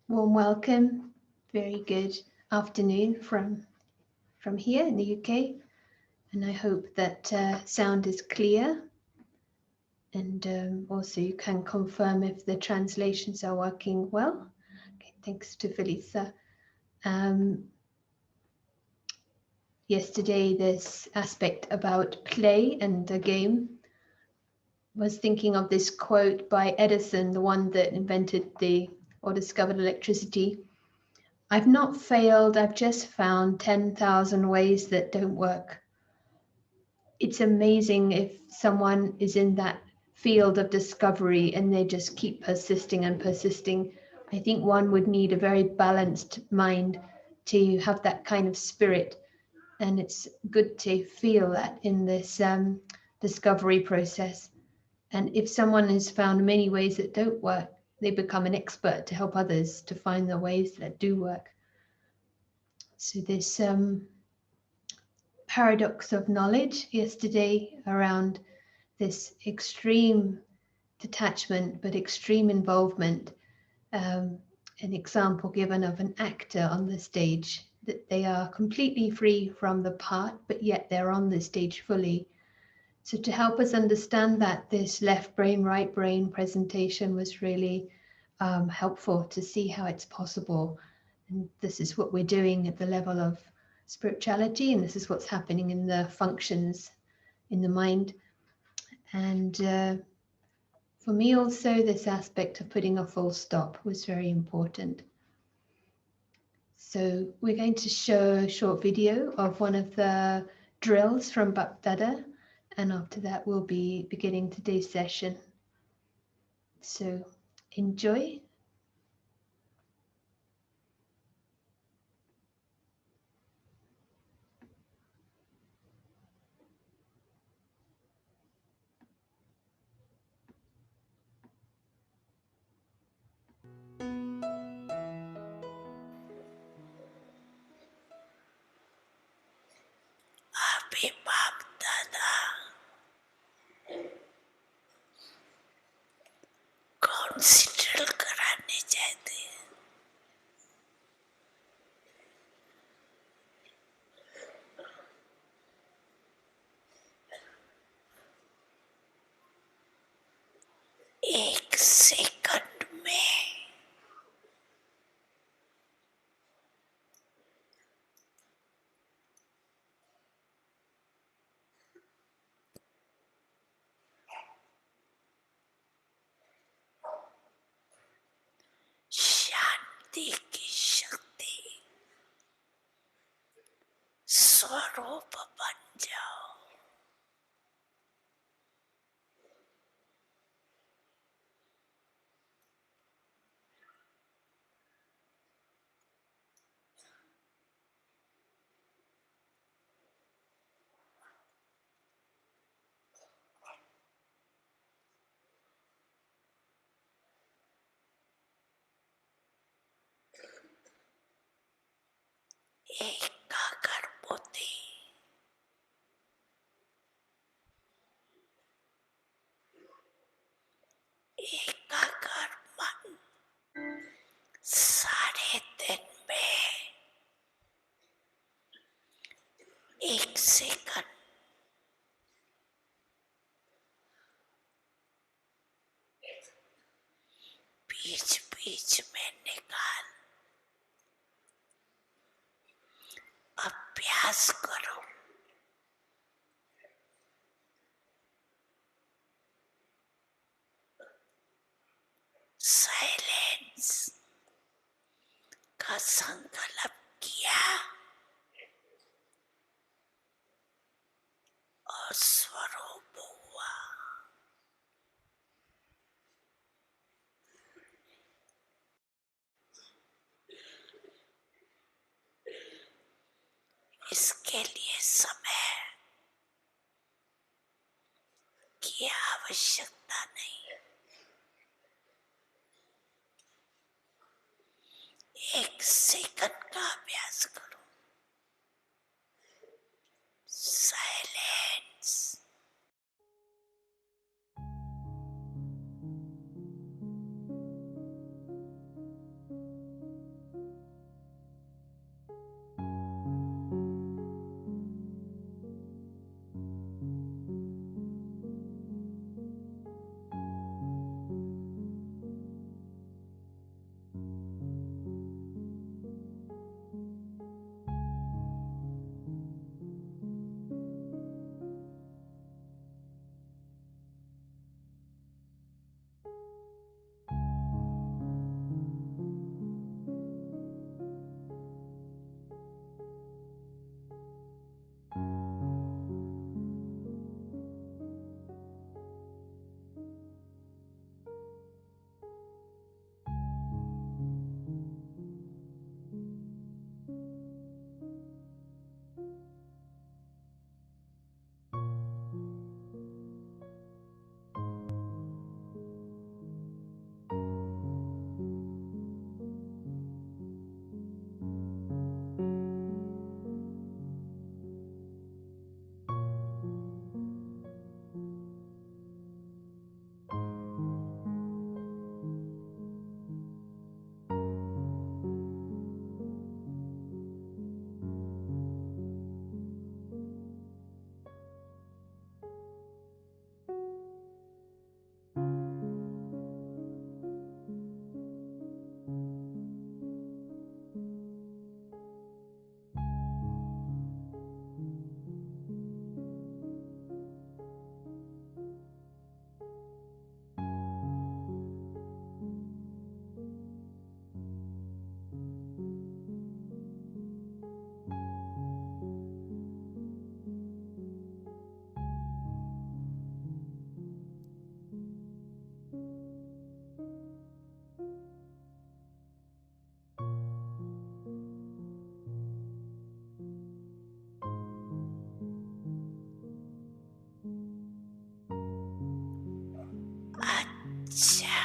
Warm welcome. Very good afternoon from here in the UK, and I hope that sound is clear, and also you can confirm if the translations are working well. Okay, thanks to Felisa. Yesterday, this aspect about play and the game, was thinking of this quote by Edison, the one that invented or discovered electricity. I've not failed, I've just found 10,000 ways that don't work. It's amazing if someone is in that field of discovery and they just keep persisting and persisting. I think one would need a very balanced mind to have that kind of spirit. And it's good to feel that in this discovery process. And if someone has found many ways that don't work, they become an expert to help others to find the ways that do work. So this paradox of knowledge yesterday around this extreme detachment but extreme involvement, an example given of an actor on the stage, that they are completely free from the part, but yet they're on the stage fully. So to help us understand that, this left brain, right brain presentation was really helpful to see how it's possible. And this is what we're doing at the level of spirituality, and this is what's happening in the functions in the mind. And for me also, this aspect of putting a full stop was very important. So we're going to show a short video of one of the drills from Bapdada, and after that we'll be beginning today's session. So enjoy. Happy Bapdada. Consider कराने चाहते हैं. एक second में शांति की शक्ति स्वरूप बन जाओ. एकाग्र बुद्धि एकाग्र मन सारे दिन में एक सेकंड बीच बीच में निकाल अभ्यास करो. साइलेंस का संकल्प किया और स्वरूप हुआ. आवश्यकता नहीं। एक सेकंड का अभ्यास करो। साइलेंस। अच्छा,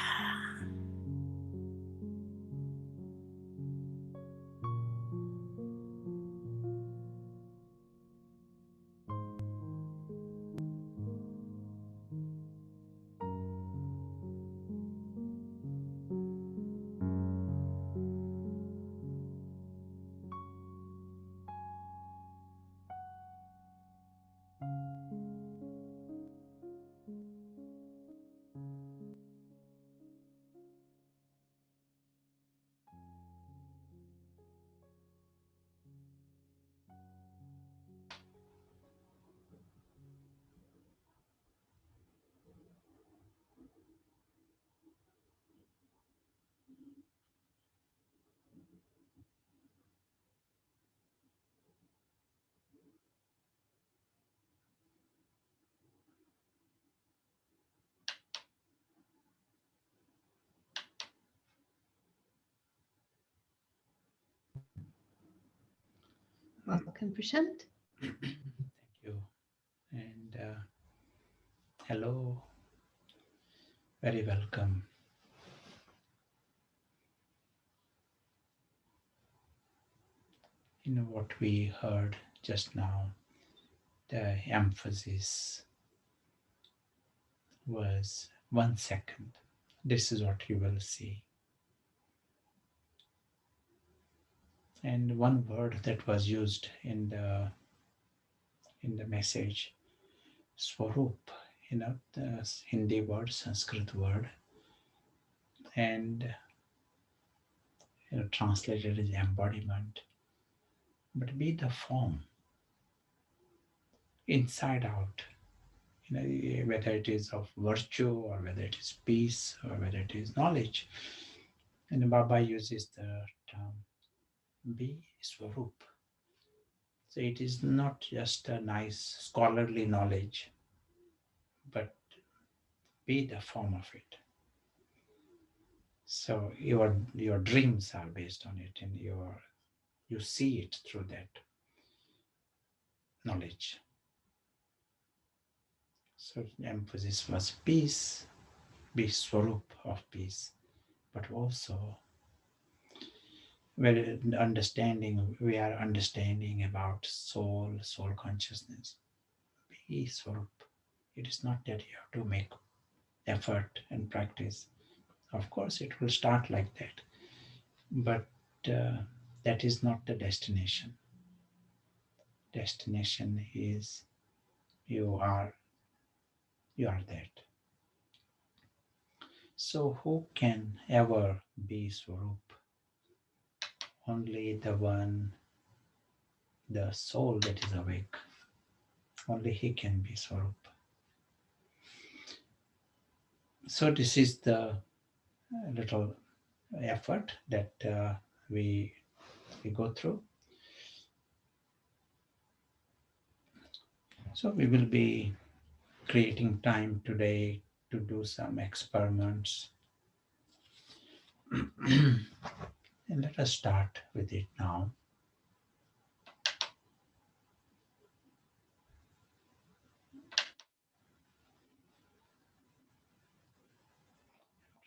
Welcome, Prashant. Thank you. And hello, very welcome. You know what we heard just now, the emphasis was 1 second. This is what you will see. And one word that was used in the message, swarup, the Hindi word, Sanskrit word, and translated as embodiment, but be the form inside out, whether it is of virtue or whether it is peace or whether it is knowledge. And Baba uses the term be Swarup. So it is not just a nice scholarly knowledge, but be the form of it. So your dreams are based on it, and you see it through that knowledge. So the emphasis was peace, be swarup of peace, but also where we are understanding about soul consciousness. Be swarup. It is not that you have to make effort and practice. Of course, it will start like that, but uh, that is not the destination. Destination is you are that. So who can ever be Swarup? Only the one, the soul that is awake. Only he can be Swarup. So this is the little effort that we go through. So we will be creating time today to do some experiments. And let us start with it now.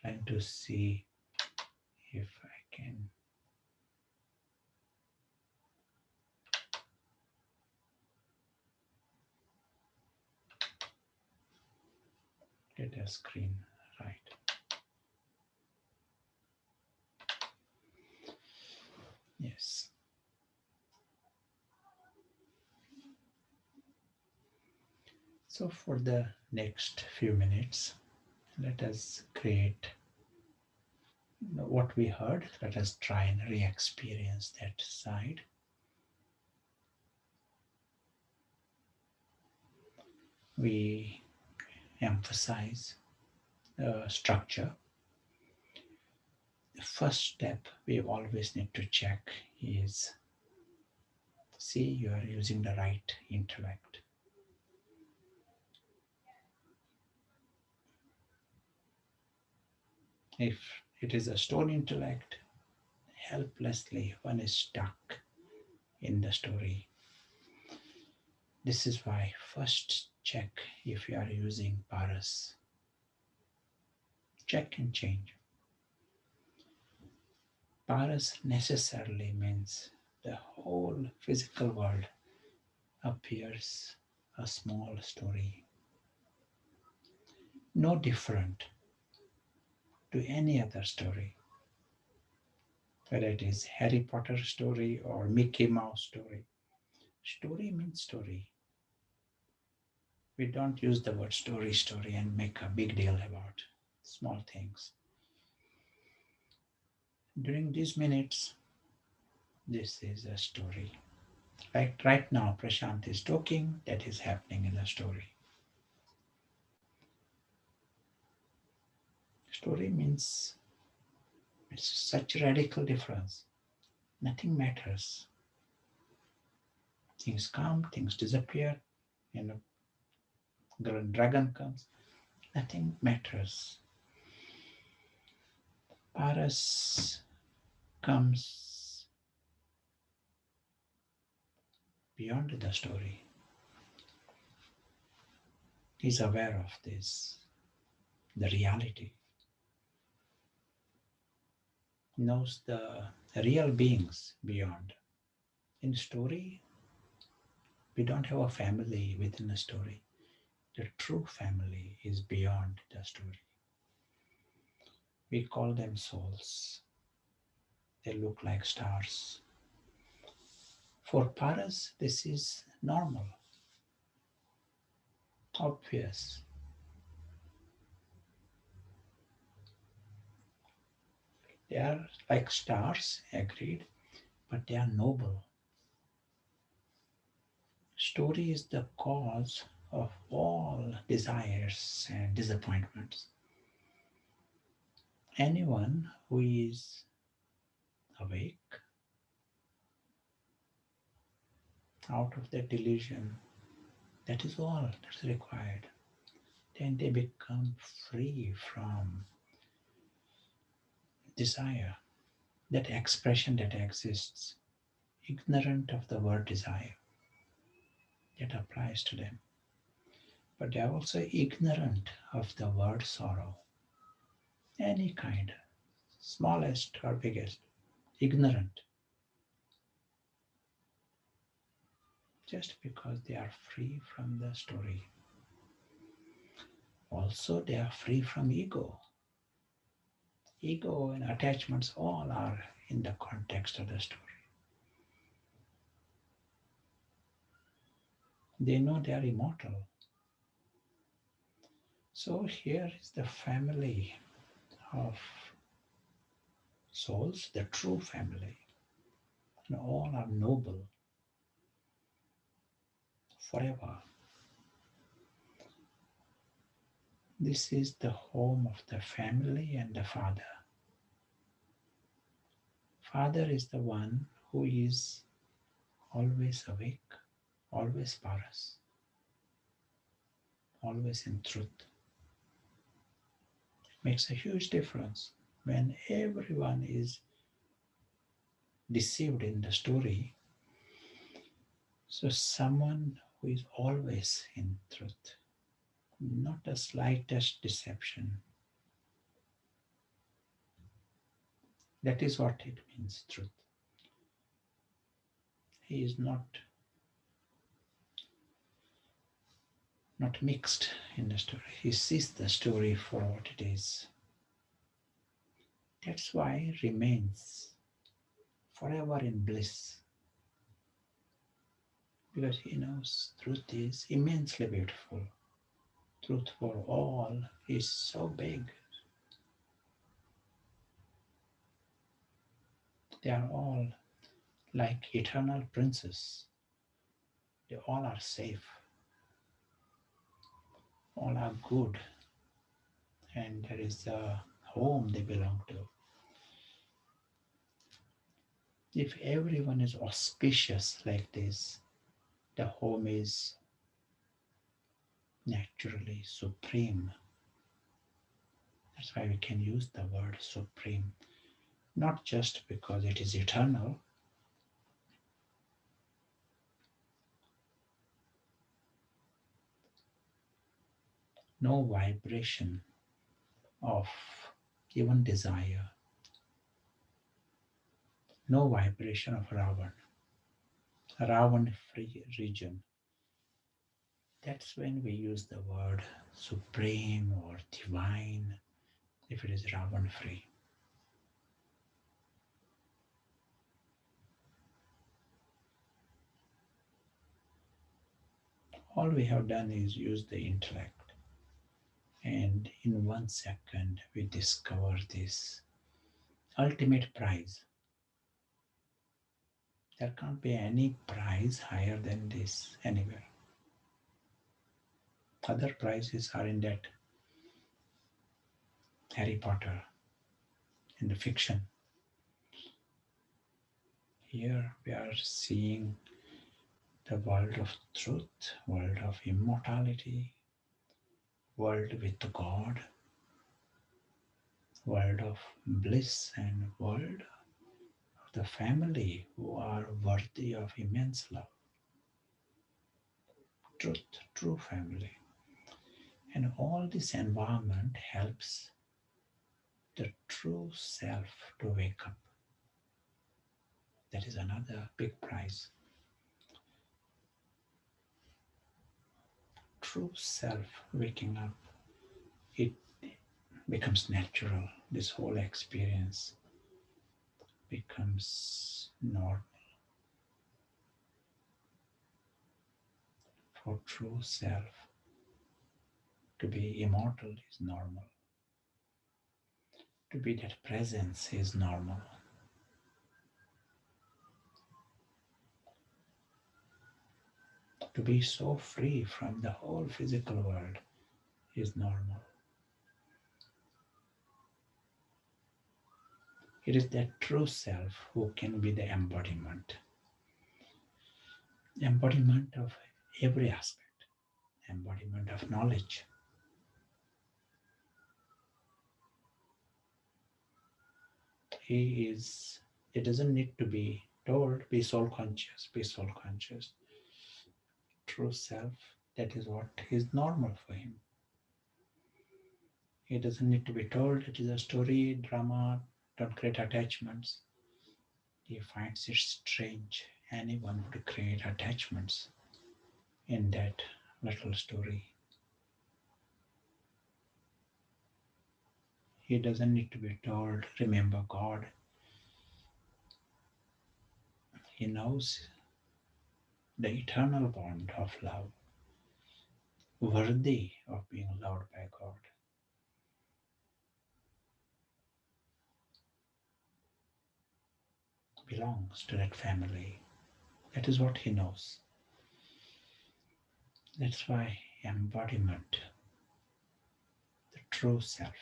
Trying to see if I can get a screen right. Yes. So for the next few minutes, let us create what we heard. Let us try and re-experience that side. We emphasize structure. The first step we always need to check is see you are using the right intellect. If it is a stone intellect, helplessly one is stuck in the story. This is why first check if you are using paras. Check and change. Paras necessarily means the whole physical world appears a small story, no different to any other story, whether it is Harry Potter story or Mickey Mouse story. Story means story. We don't use the word story and make a big deal about small things. During these minutes, this is a story. Like right now, Prashant is talking, that is happening in the story. Story means it's such a radical difference. Nothing matters. Things come, things disappear, you know, the dragon comes. Nothing matters. Paras comes beyond the story. He's aware of this, the reality. Knows the real beings beyond. In story, we don't have a family within a story. The true family is beyond the story. We call them souls. They look like stars. For Paras, this is normal, obvious. They are like stars, agreed, but they are noble. Story is the cause of all desires and disappointments. Anyone who is awake out of their delusion, that is all that's required. Then they become free from desire, that expression that exists, ignorant of the word desire, that applies to them. but they are also ignorant of the word sorrow, any kind, smallest or biggest, ignorant, just because they are free from the story. Also, they are free from ego. Ego and attachments all are in the context of the story. They know they are immortal. So here is the family of souls, the true family. And all are noble forever. This is the home of the family and the father. Father is the one who is always awake, always paras, always in truth. It makes a huge difference when everyone is deceived in the story. So someone who is always in truth, not the slightest deception. That is what it means, truth. He is not mixed in the story. He sees the story for what it is. That's why he remains forever in bliss. Because he knows truth is immensely beautiful. Truth for all is so big. They are all like eternal princes. They all are safe. All are good. And there is a home they belong to. If everyone is auspicious like this, the home is naturally supreme. That's why we can use the word supreme, not just because it is eternal, no vibration of even desire, no vibration of Ravan free region. That's when we use the word supreme or divine if it is Ravan free. All we have done is use the intellect, and in 1 second we discover this ultimate prize. There can't be any prize higher than this anywhere. Other prizes are in that Harry Potter, in the fiction. Here we are seeing the world of truth, world of immortality, world with God, world of bliss, and world of the family who are worthy of immense love. Truth, true family. And all this environment helps the true self to wake up. That is another big prize. True self waking up, it becomes natural. This whole experience becomes normal. For true self to be immortal is normal. To be that presence is normal. To be so free from the whole physical world is normal. It is that true self who can be the embodiment of every aspect, embodiment of knowledge. He is, it doesn't need to be told, be soul conscious, be soul conscious. True self That is what is normal for him. He doesn't need to be told it is a story, drama, don't create attachments. He finds it strange anyone would create attachments in that little story. He doesn't need to be told, remember God. He knows the eternal bond of love, worthy of being loved by God. Belongs to that family. That is what he knows. That's why embodiment, the true self.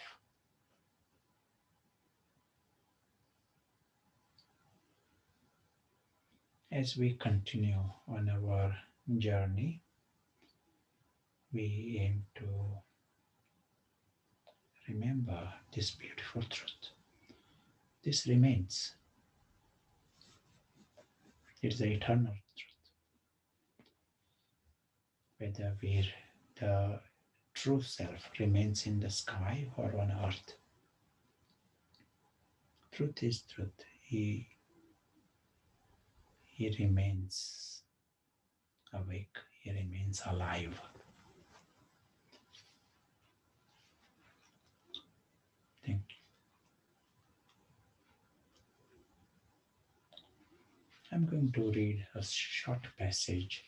As we continue on our journey, we aim to remember this beautiful truth. This remains. It is the eternal truth. Whether the true self remains in the sky or on earth, truth is truth. He remains awake. He remains alive. Thank you. I'm going to read a short passage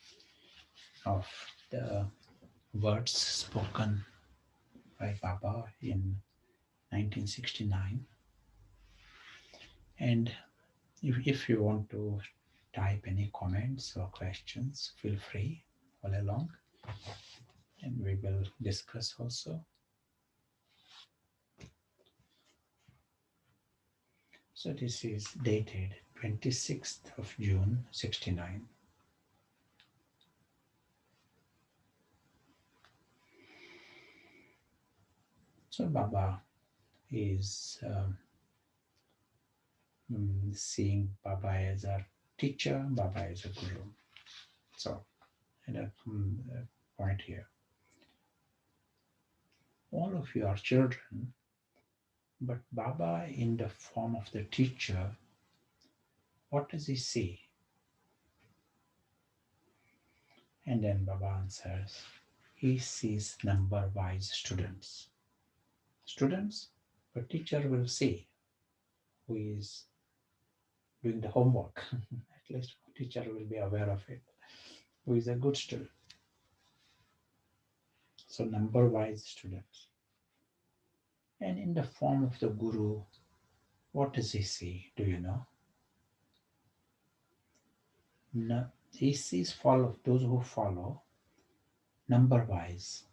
of the words spoken by Baba in 1969. And if you want to type any comments or questions, feel free all along, and we will discuss also. So this is dated 26th of June 69. So Baba is seeing Baba as a teacher, Baba as a guru. So at a point here, all of you are children, but Baba in the form of the teacher, what does he see? And then Baba answers, he sees number-wise students. Students, but teacher will see who is doing the homework. At least teacher will be aware of it. Who is a good student. So number-wise students. And in the form of the guru, what does he see? Do you know? No, he sees those who follow number-wise.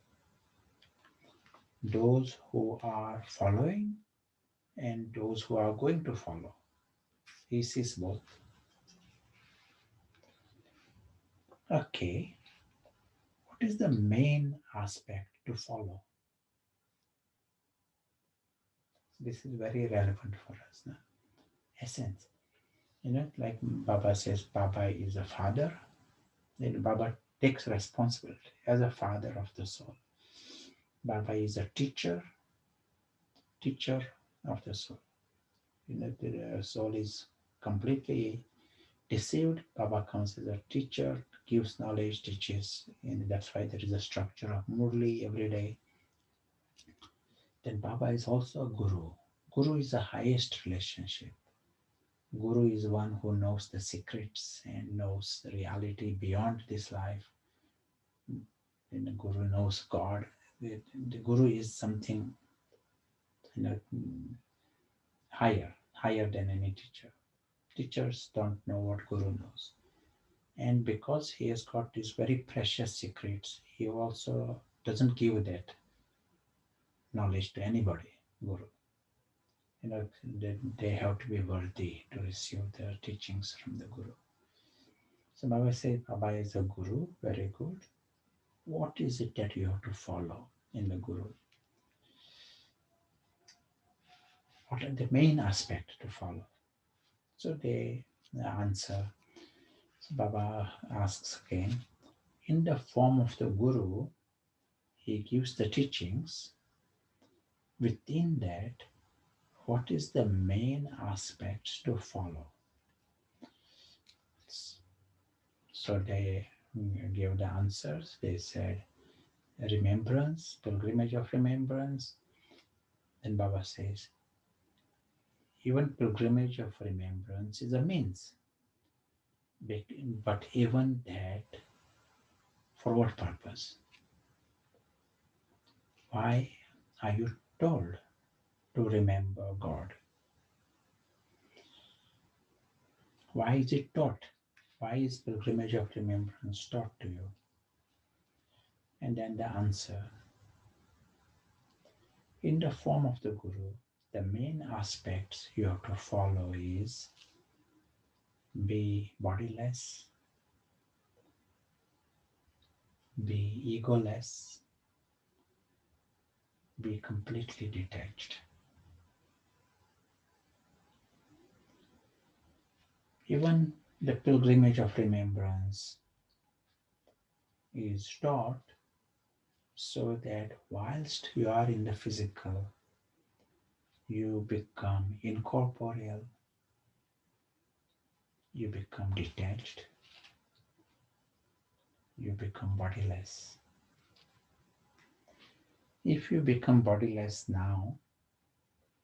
Those who are following and those who are going to follow. He sees both. Okay, what is the main aspect to follow? This is very relevant for us. No? Essence. Like Baba says, Baba is a father. Then Baba takes responsibility as a father of the soul. Baba is a teacher of the soul. The soul is completely deceived. Baba comes as a teacher, gives knowledge, teaches, and that's why there is a structure of Murli every day. Then Baba is also a guru. Guru is the highest relationship. Guru is one who knows the secrets and knows the reality beyond this life. And the Guru knows God. The Guru is something higher than any teacher. Teachers don't know what Guru knows. And because he has got these very precious secrets, he also doesn't give that knowledge to anybody, Guru. They have to be worthy to receive the teachings from the Guru. So Baba says, Baba is a Guru, very good. What is it that you have to follow in the Guru? What are the main aspects to follow? So they answer. So Baba asks again, In the form of the Guru, he gives the teachings. Within that, what is the main aspects to follow? So they gave the answers. They said remembrance, pilgrimage of remembrance. Then Baba says, even pilgrimage of remembrance is a means. But even that, for what purpose? Why are you told to remember God? Why is it taught? Why is pilgrimage of remembrance taught to you? And then the answer, in the form of the Guru, the main aspects you have to follow is be bodiless, be egoless, be completely detached. Even the pilgrimage of remembrance is taught so that whilst you are in the physical, you become incorporeal, you become detached, you become bodiless. If you become bodiless now,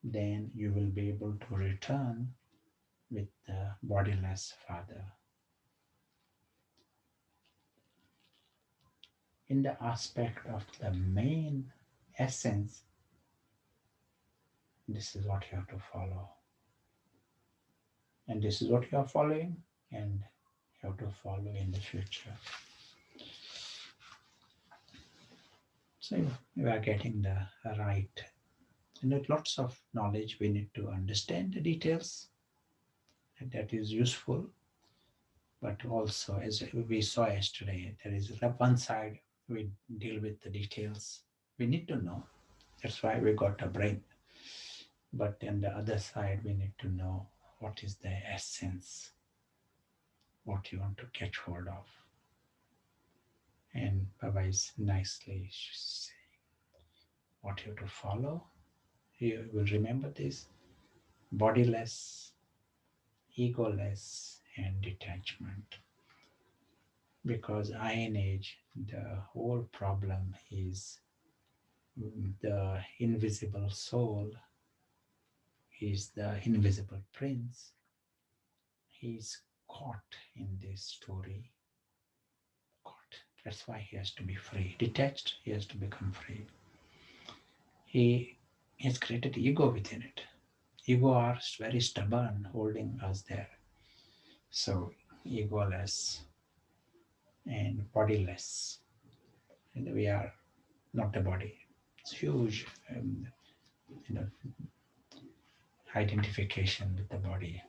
then you will be able to return with the bodiless Father. In the aspect of the main essence, this is what you have to follow. And this is what you are following, and you have to follow in the future. So you are getting the right. Lots of knowledge, we need to understand the details, and that is useful. But also, as we saw yesterday, there is one side we deal with the details. We need to know. That's why we got a brain. But on the other side, we need to know what is the essence, what you want to catch hold of. And Baba is nicely saying what you have to follow. You will remember this: bodiless, egoless, and detachment. Because Iron Age, the whole problem is the invisible soul is the invisible prince. He's caught in this story. Caught. That's why he has to be free. Detached, he has to become free. He has created ego within it. Ego are very stubborn, holding us there. So egoless and bodiless. And we are not the body. It's huge, you know, identification with the body.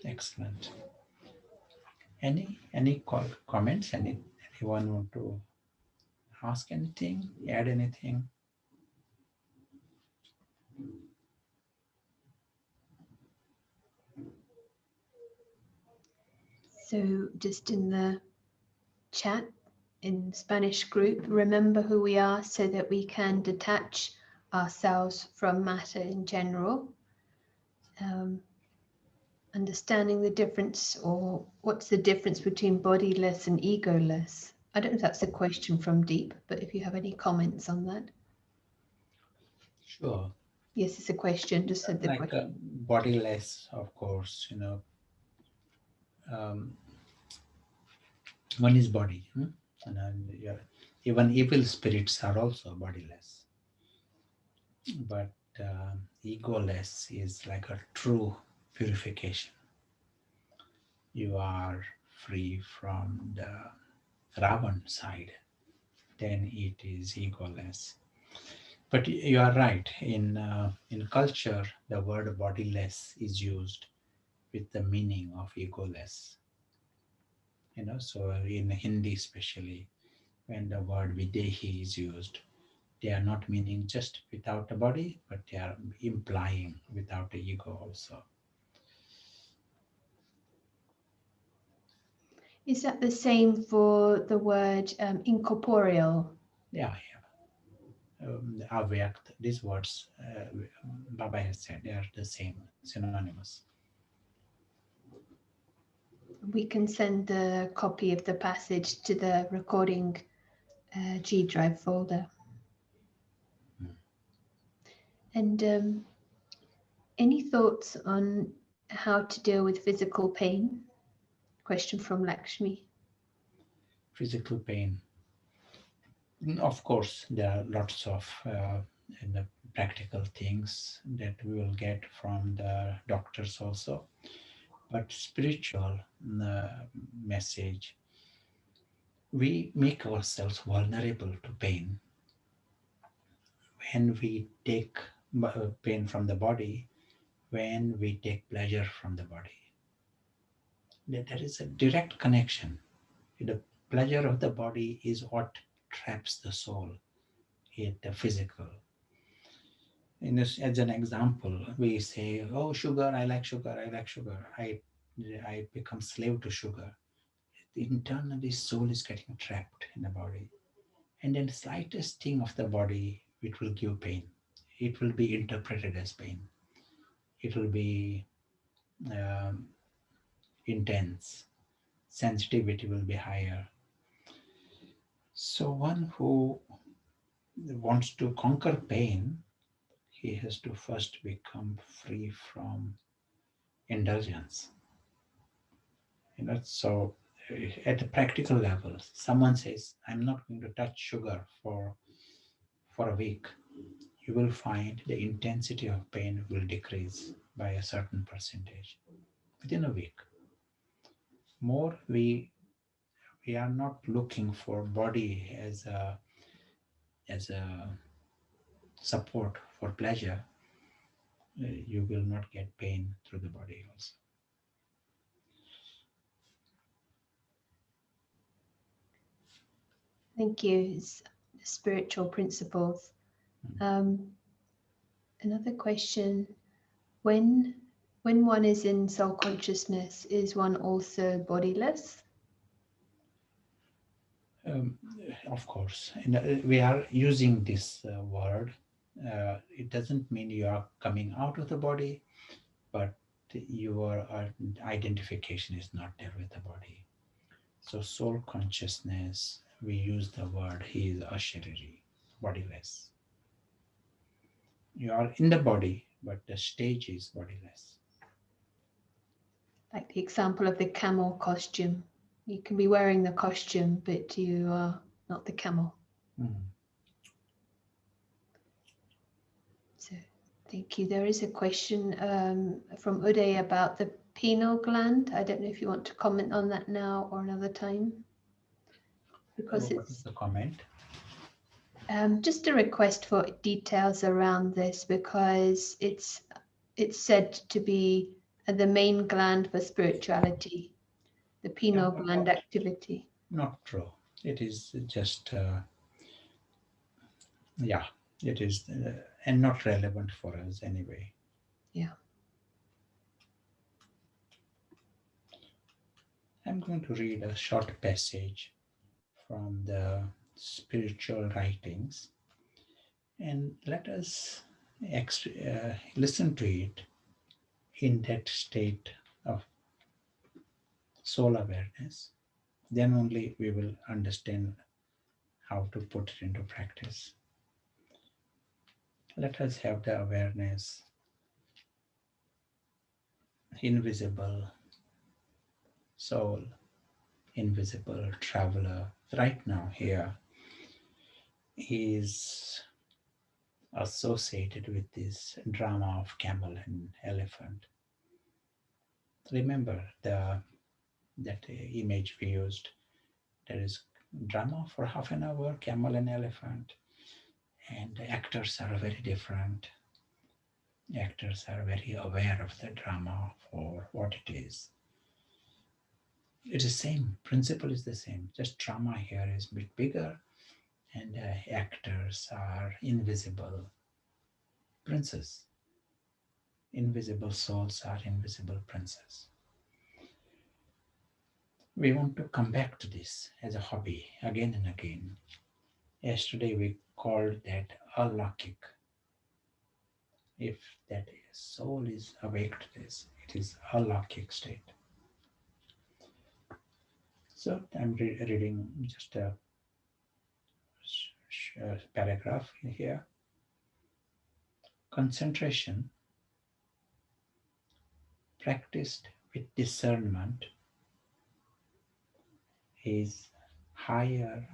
Excellent. Any comments? Anyone want to ask anything? Add anything? So just in the chat in Spanish group, remember who we are so that we can detach ourselves from matter in general. Understanding the difference, or what's the difference between bodiless and egoless? I don't know if that's a question from Deep, but if you have any comments on that. Sure. Yes, it's a question. Just said the Like question. bodiless, of course. One is body, and even evil spirits are also bodiless. But egoless is like a true purification. You are free from the Ravan side, then it is egoless. But you are right. In culture, the word bodiless is used with the meaning of egoless. So in Hindi especially, when the word videhi is used, they are not meaning just without a body, but they are implying without the ego also. Is that the same for the word incorporeal? Yeah, avyakt, these words Baba has said, they are the same, synonymous. We can send a copy of the passage to the recording G Drive folder. And any thoughts on how to deal with physical pain? Question from Lakshmi. Physical pain. Of course, there are lots of practical things that we will get from the doctors also. But spiritual message, we make ourselves vulnerable to pain. When we take pain from the body, when we take pleasure from the body, there is a direct connection. The pleasure of the body is what traps the soul in the physical. As an example, we say, "Oh, sugar! I like sugar! I like sugar! I become slave to sugar." Internally, soul is getting trapped in the body, and then the slightest thing of the body, it will give pain. It will be interpreted as pain. It will be um, intense. Sensitivity will be higher. So one who wants to conquer pain, he has to first become free from indulgence. So at a practical level, someone says, "I'm not going to touch sugar for a week." You will find the intensity of pain will decrease by a certain percentage within a week. More we are not looking for body as a support for pleasure. You will not get pain through the body also. Thank you. It's spiritual principles. Another question: when one is in soul consciousness, is one also bodiless? Um, of course, and we are using this word. It doesn't mean you are coming out of the body, but your identification is not there with the body. So soul consciousness, we use the word, he is ashariri, bodiless. You are in the body, but the stage is bodiless. Like the example of the camel costume. You can be wearing the costume, but you are not the camel. Mm. So thank you. There is a question from Uday about the pineal gland. I don't know if you want to comment on that now or another time. Because What is the comment? Just a request for details around this, because it's said to be the main gland for spirituality, the pineal gland activity. Not true. It is just, yeah, it is, and not relevant for us anyway. Yeah. I'm going to read a short passage from the spiritual writings, and let us listen to it in that state of soul awareness. Then only we will understand how to put it into practice. Let us have the awareness, invisible soul, invisible traveler, right now here is associated with this drama of camel and elephant. Remember that image we used. There is drama for half an hour, camel and elephant, and the actors are very different. Actors are very aware of the drama for what it is. It's the same, principle is the same, just drama here is a bit bigger, and actors are invisible princes. Invisible souls are invisible princes. We want to come back to this as a hobby again and again. Yesterday we called that alakik. If that soul is awake to this, it is alakik state. So I'm reading just a paragraph in here. Concentration practiced with discernment is higher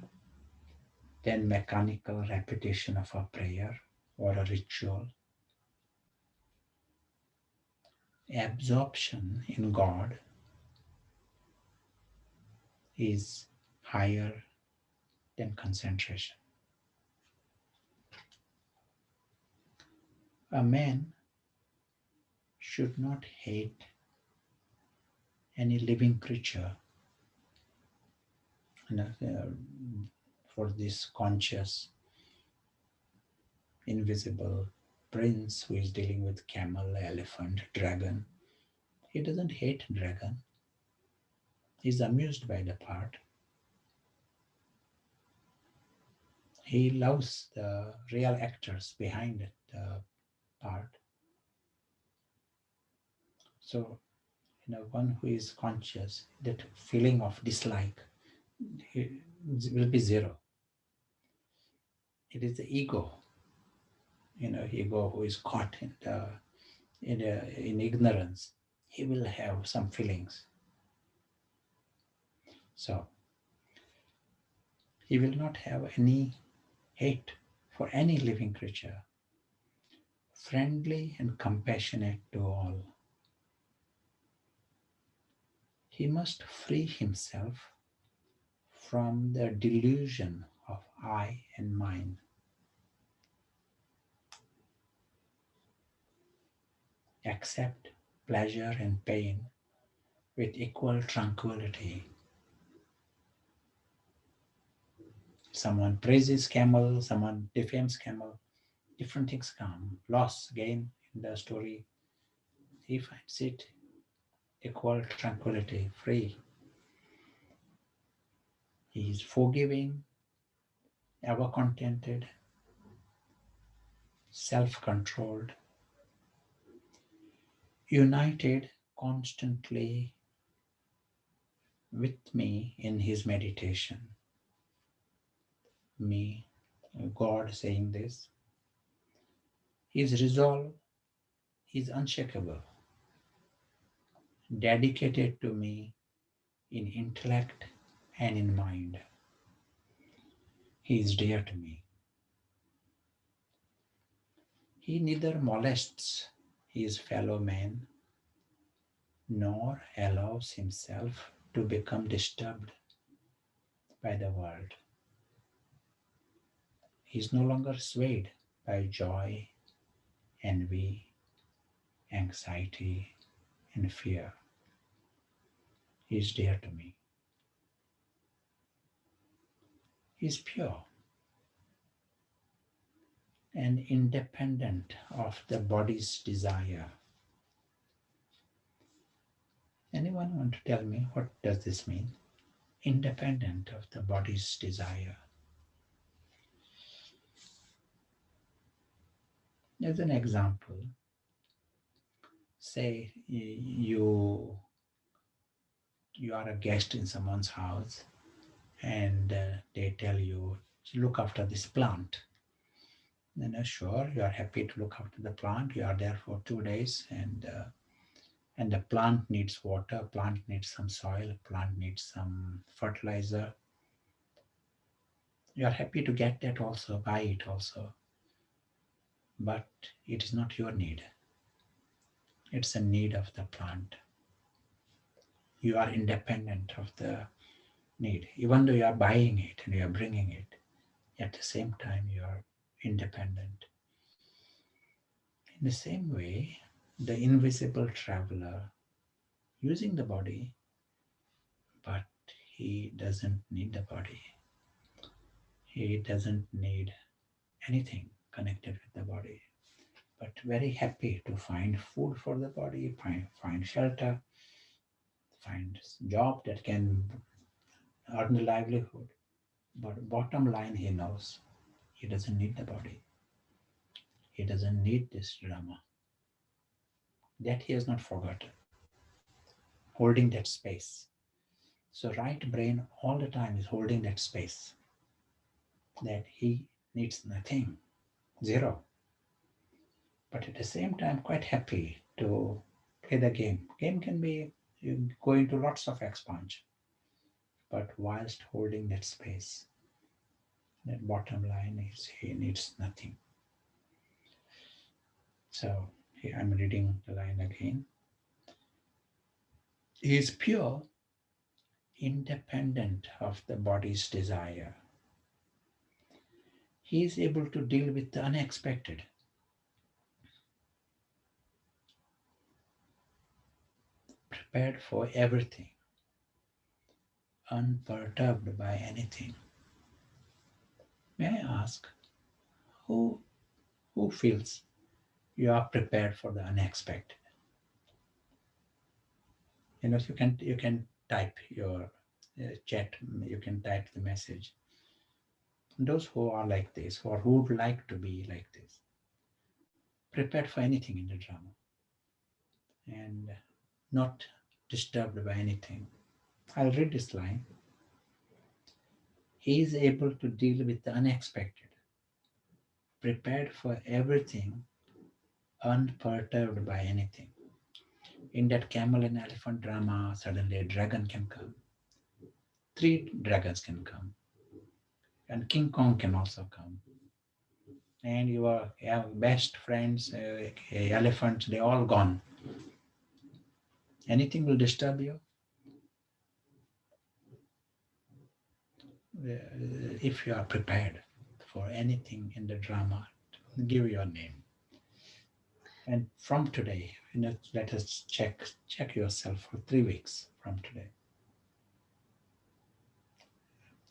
than mechanical repetition of a prayer or a ritual. Absorption in God is higher than concentration. A man should not hate any living creature, you know, for this conscious, invisible prince who is dealing with camel, elephant, dragon. He doesn't hate dragon. He's amused by the part. He loves the real actors behind the part. So, one who is conscious, that feeling of dislike it will be zero. It is the ego, ego who is caught in ignorance. He will have some feelings. So he will not have any hate for any living creature, friendly and compassionate to all. He must free himself from the delusion of I and mine. Accept pleasure and pain with equal tranquility. Someone praises camel, someone defames camel, different things come. Loss, gain in the story. He finds it equal tranquility, free. He is forgiving, ever contented, self controlled, united constantly with me in his meditation. Me, God saying this. His resolve is unshakable, dedicated to me in intellect and in mind. He is dear to me. He neither molests his fellow man nor allows himself to become disturbed by the world. He is no longer swayed by joy, envy, anxiety, and fear. He is dear to me. He is pure and independent of the body's desire. Anyone want to tell me what does this mean? Independent of the body's desire. As an example, say you are a guest in someone's house and they tell you to look after this plant. Then sure, you are happy to look after the plant. You are there for 2 days and the plant needs water, plant needs some soil, plant needs some fertilizer. You are happy to get that also, buy it also. But it is not your need. It's a need of the plant. You are independent of the need. Even though you are buying it and you are bringing it, at the same time you are independent. In the same way, the invisible traveler using the body, but he doesn't need the body. He doesn't need anything connected with the body, but very happy to find food for the body, find shelter, find job that can earn a livelihood. But bottom line, he knows he doesn't need the body. He doesn't need this drama. That he has not forgotten. Holding that space. So right brain all the time is holding that space that he needs nothing, zero. But at the same time, quite happy to play the game. Game can be you go into lots of expansion, but whilst holding that space, that bottom line is he needs nothing. So here I'm reading the line again. He is pure, independent of the body's desire. He is able to deal with the unexpected, prepared for everything, unperturbed by anything. May I ask, who who feels you are prepared for the unexpected? You can type your chat, you can type the message. Those who are like this, or who would like to be like this, prepared for anything in the drama and not disturbed by anything. I'll read this line. He is able to deal with the unexpected, prepared for everything, unperturbed by anything. In that camel and elephant drama, suddenly a dragon can come. Three dragons can come. And King Kong can also come. And your best friends, elephants, they all gone. Anything will disturb you? If you are prepared for anything in the drama, give your name. And from today, let us check yourself for 3 weeks from today.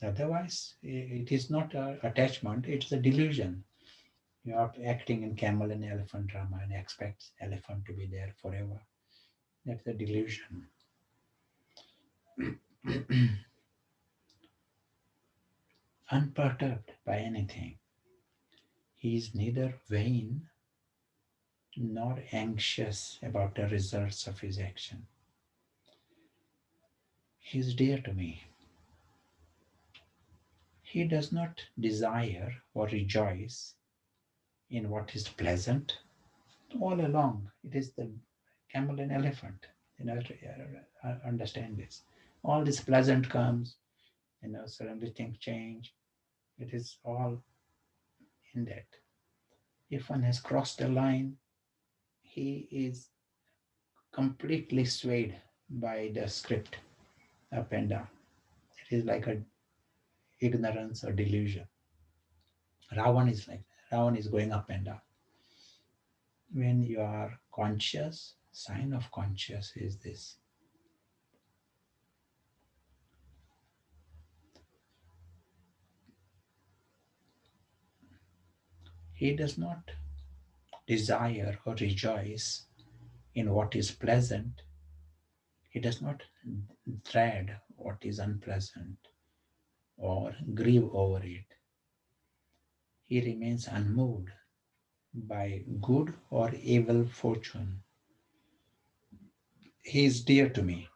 Otherwise, it is not an attachment, it's a delusion. You are acting in camel and elephant drama and expect elephant to be there forever. That's a delusion. Unperturbed by anything. He is neither vain nor anxious about the results of his action. He is dear to me. He does not desire or rejoice in what is pleasant. All along, it is the camel and elephant. Understand this. All this pleasant comes, suddenly things change. It is all in that. If one has crossed a line, he is completely swayed by the script up and down. It is like a ignorance or delusion. Ravan is like that. Ravan is going up and down. When you are conscious, sign of conscious is this. He does not desire or rejoice in what is pleasant. He does not dread what is unpleasant or grieve over it. He remains unmoved by good or evil fortune. He is dear to me.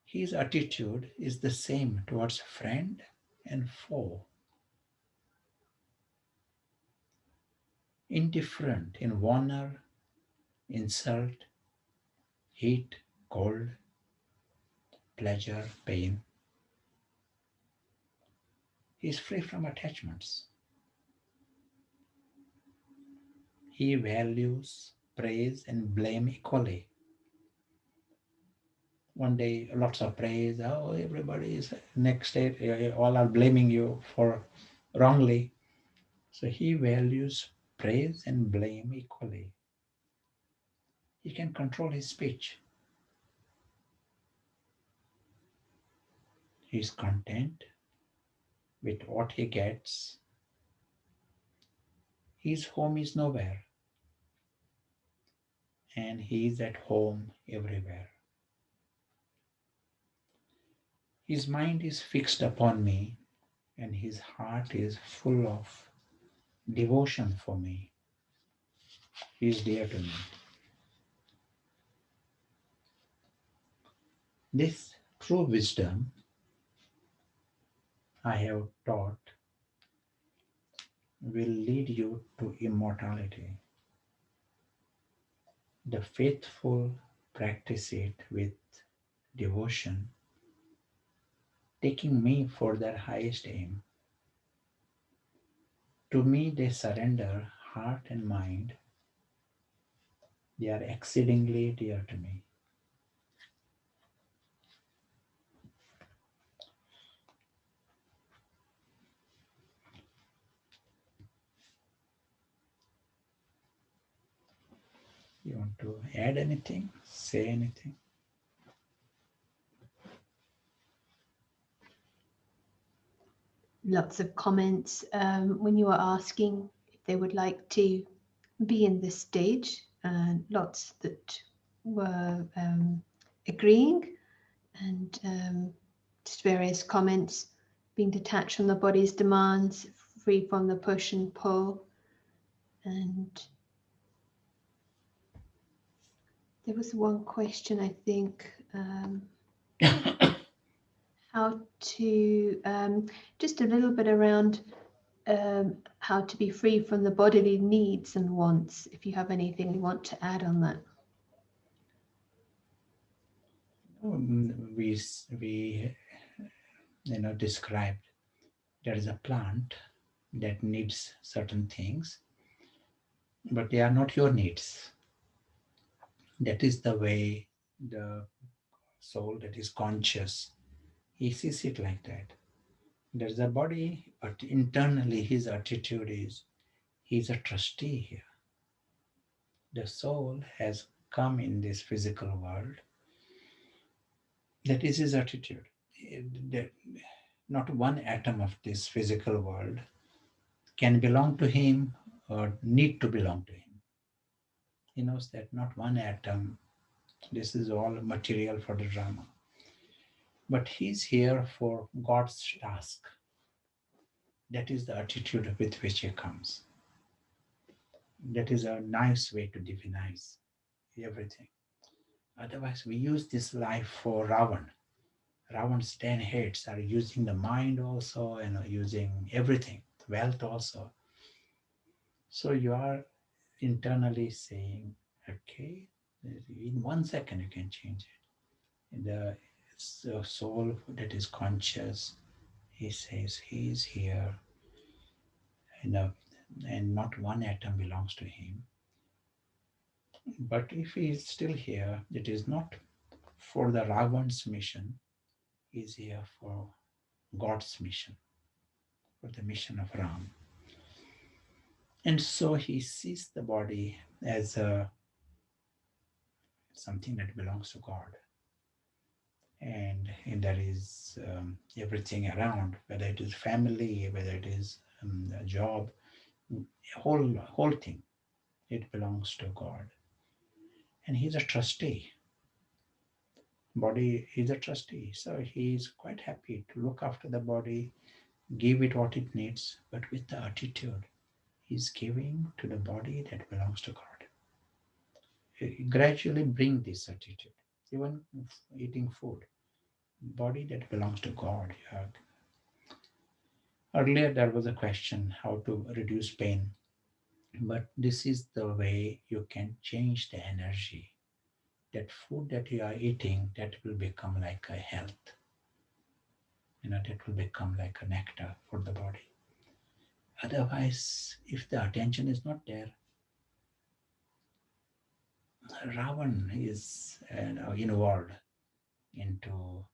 His attitude is the same towards friend and foe, indifferent in honor, insult, heat, cold, pleasure, pain. He is free from attachments. He values praise and blame equally. One day, lots of praise. Oh, everybody is. Next day, all are blaming you for wrongly. So he values praise and blame equally. He can control his speech. He is content with what he gets. His home is nowhere. and he is at home everywhere. His mind is fixed upon me, and his heart is full of devotion for me. He is dear to me. This true wisdom I have taught will lead you to immortality. The faithful practice it with devotion, taking me for their highest aim. To me, they surrender heart and mind. They are exceedingly dear to me. You want to add anything? Say anything? Lots of comments when you were asking if they would like to be in this stage, lots that were agreeing, and just various comments: being detached from the body's demands, free from the push and pull. And there was one question, I think, how to just a little bit around how to be free from the bodily needs and wants. If you have anything you want to add on that. We described there is a plant that needs certain things, but they are not your needs. That is the way the soul that is conscious, he sees it like that. There's a body, but internally his attitude is he's a trustee here. The soul has come in this physical world. That is his attitude. Not one atom of this physical world can belong to him or need to belong to him. He knows that not one atom, this is all material for the drama. But he's here for God's task. That is the attitude with which he comes. That is a nice way to divinize everything. Otherwise, we use this life for Ravan. Ravan's 10 heads are using the mind also and using everything, wealth also. So you are internally saying, okay, in 1 second you can change it. The soul that is conscious, he says he is here, you know, and not one atom belongs to him. But if he is still here, it is not for the Ravan's mission, he is here for God's mission, for the mission of Ram. And so he sees the body as something that belongs to God. And there is everything around, whether it is family, whether it is a job, whole thing, it belongs to God. And he's a trustee. Body is a trustee, so he is quite happy to look after the body, give it what it needs, but with the attitude he's giving to the body that belongs to God. Gradually bring this attitude, even eating food, body that belongs to God. Earlier there was a question how to reduce pain, but this is the way you can change the energy. That food that you are eating, that will become like a health. That will become like a nectar for the body. Otherwise, if the attention is not there, Ravan is involved into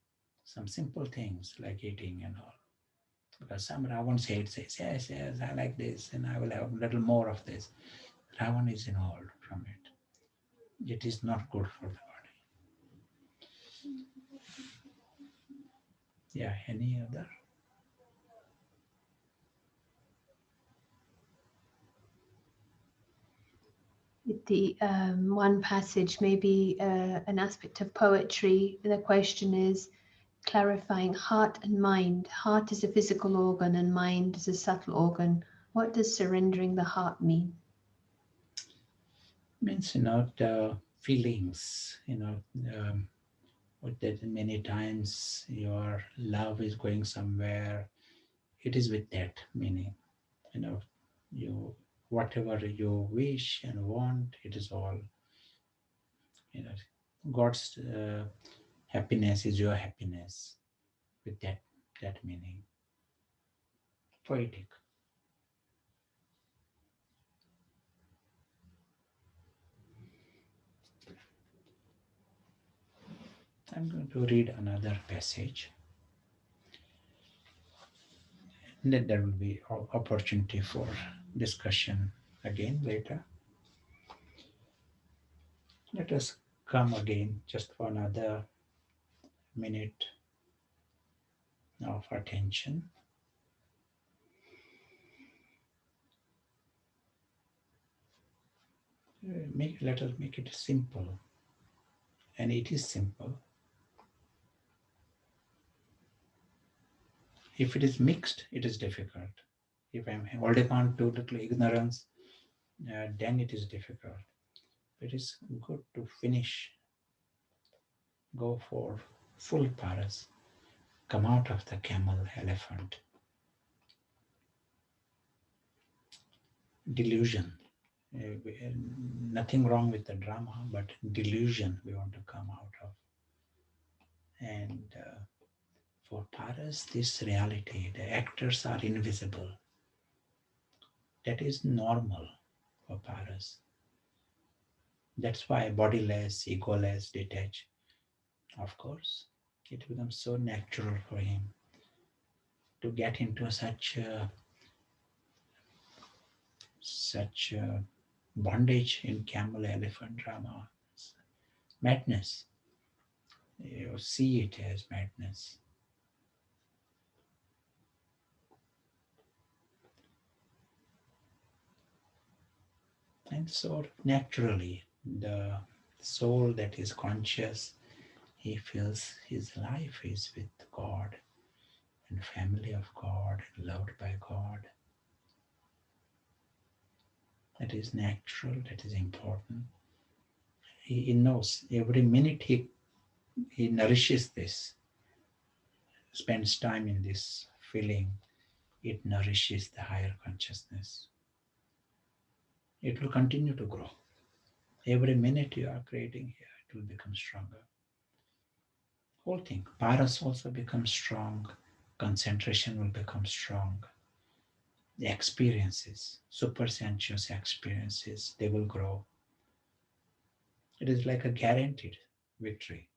some simple things like eating and all. Because some Ravan's head says, yes, yes, I like this, and I will have a little more of this. Ravan is involved from it. It is not good for the body. Yeah, any other? the one passage, maybe an aspect of poetry. The question is clarifying heart and mind. Heart is a physical organ and mind is a subtle organ. What does surrendering the heart mean? Means, the feelings, that many times your love is going somewhere. It is with that meaning, you whatever you wish and want, it is all, you know, God's happiness is your happiness, with that meaning. Poetic. I'm going to read another passage, and then there will be opportunity for discussion again later. Let us come again just for another minute of attention. Let us make it simple, and it is simple. If it is mixed, it is difficult. If I'm holding on to little ignorance, then it is difficult. It is good to finish, go for full paras, come out of the camel elephant. Delusion. Nothing wrong with the drama, but delusion we want to come out of. And for paras, this reality, the actors are invisible. That is normal for paras. That's why bodiless, egoless, detached. Of course, it becomes so natural for him to get into such bondage in camel elephant drama. Madness. You see it as madness. And so naturally, the soul that is conscious, he feels his life is with God and family of God, loved by God. That is natural, that is important. He knows every minute he nourishes this, spends time in this feeling, it nourishes the higher consciousness. It will continue to grow. Every minute you are creating here, it will become stronger. Whole thing. Paras also become strong. Concentration will become strong. The experiences, supersensuous experiences, they will grow. It is like a guaranteed victory.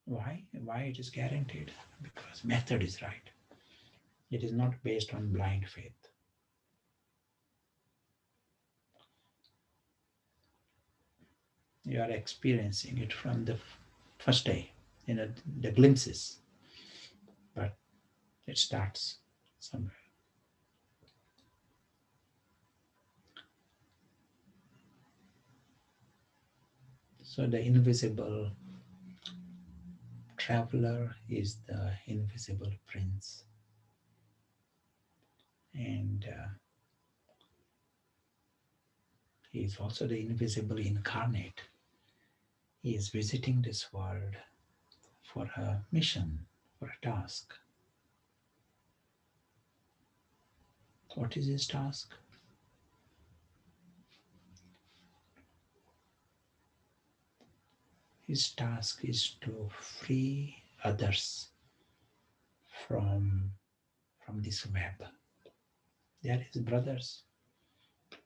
Why? Why it is guaranteed? Because method is right. It is not based on blind faith. You are experiencing it from the first day, the glimpses, but it starts somewhere. So the invisible traveler is the invisible prince. And he is also the invisible incarnate. He is visiting this world for a mission, for a task. What is his task? His task is to free others from this web. They are his brothers.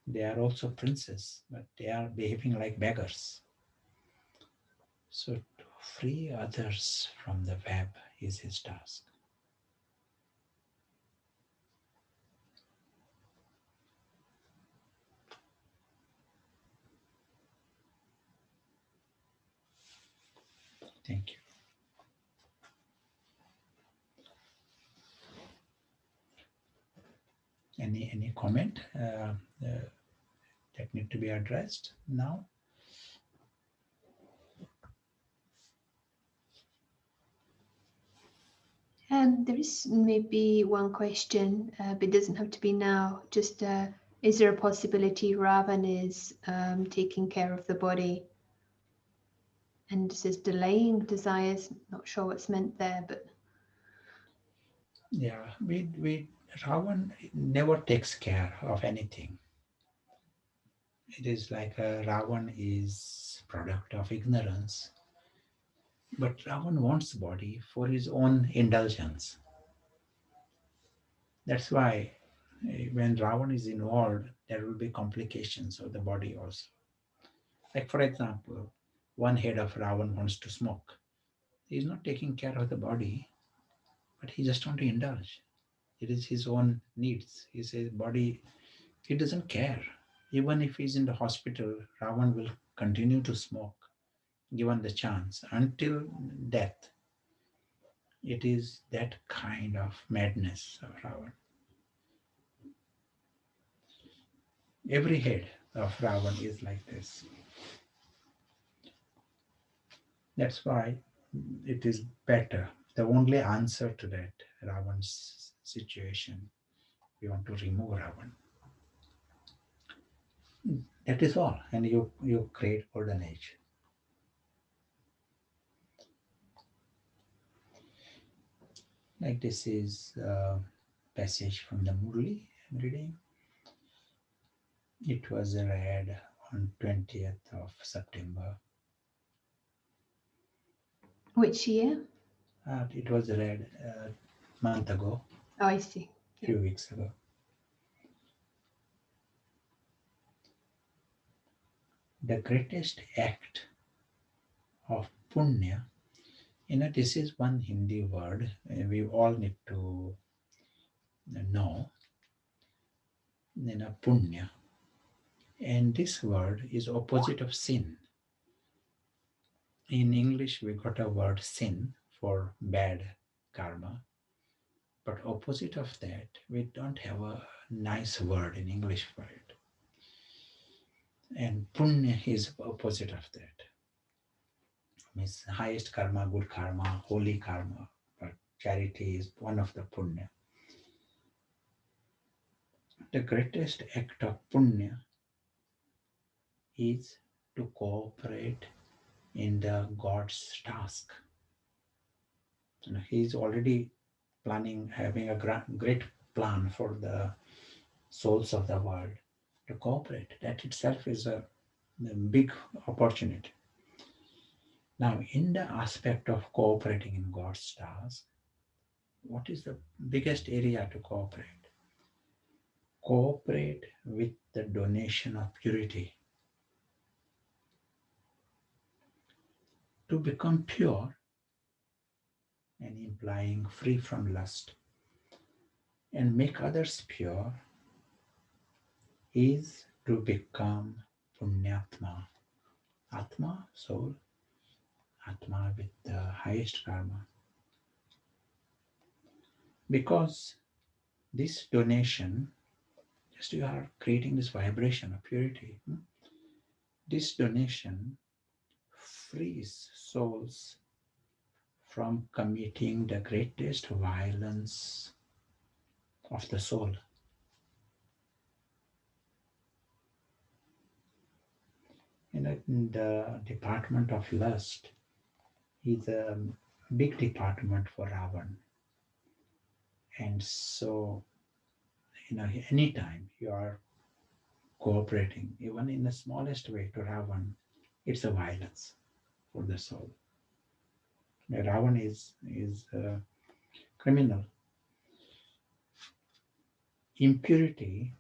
They are also princes, but they are behaving like beggars. So to free others from the web is his task. Thank you. Any comment? that need to be addressed now? There is maybe one question, but it doesn't have to be now. Just is there a possibility Ravan is taking care of the body? And this is delaying desires. Not sure what's meant there, but Yeah, we Ravan never takes care of anything. It is like Ravan is product of ignorance, but Ravan wants body for his own indulgence. That's why when Ravan is involved, there will be complications of the body also. Like for example, one head of Ravan wants to smoke. He's not taking care of the body, but he just want to indulge. It is his own needs. He says body, he doesn't care. Even if he's in the hospital, Ravan will continue to smoke given the chance until death. It is that kind of madness of Ravan. Every head of Ravan is like this. That's why it is better. The only answer to that Ravan's situation, we want to remove Ravan. That is all. And you create golden age. Like this is a passage from the Murli I'm reading. It was read on 20th of September. which year? It was read a month ago, Oh, I see. a few weeks ago. The greatest act of punya, this is one Hindi word we all need to know, punya. And this word is opposite of sin. In English, we got a word sin for bad karma. But opposite of that, we don't have a nice word in English for it. And punya is opposite of that. Means highest karma, good karma, holy karma. But charity is one of the punya. The greatest act of punya is to cooperate in the God's task. He is already planning, having a great plan for the souls of the world to cooperate. That itself is a big opportunity. Now, in the aspect of cooperating in God's task, what is the biggest area to cooperate? Cooperate with the donation of purity. To become pure and implying free from lust and make others pure is to become punyatma. Atma, soul, Atma with the highest karma. Because this donation, just you are creating this vibration of purity. This donation frees souls from committing the greatest violence of the soul. In the department of lust is a big department for Ravan. And so, anytime you are cooperating, even in the smallest way to Ravan, it's a violence for the soul. Ravan is a criminal. Impurity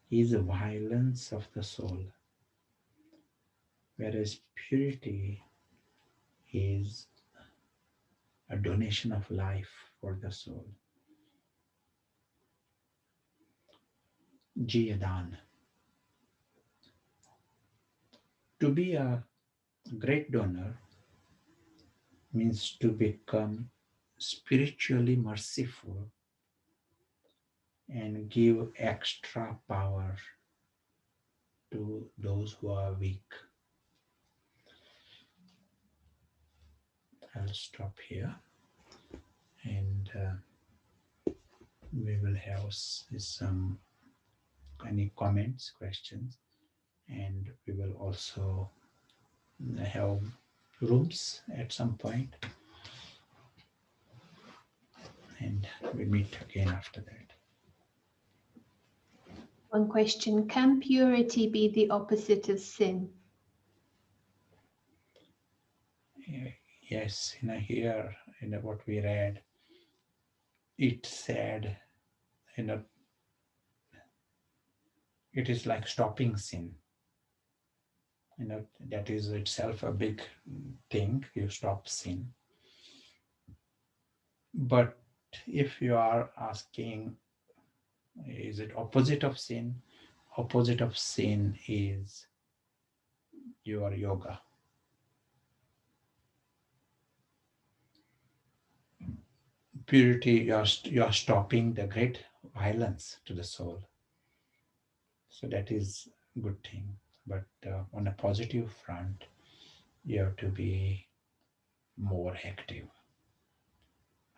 is a violence of the soul, whereas purity is a donation of life for the soul. Jiyadan. To be a great donor means to become spiritually merciful and give extra power to those who are weak. I'll stop here, and we will have some any comments, questions, and we will also have rooms at some point, and we meet again after that. One question, can purity be the opposite of sin? Yes, here in what we read, it said, it is like stopping sin. That is itself a big thing. You stop sin. But if you are asking, is it opposite of sin? Opposite of sin is your yoga. Purity, you are stopping the great violence to the soul. So that is a good thing. But on a positive front, you have to be more active.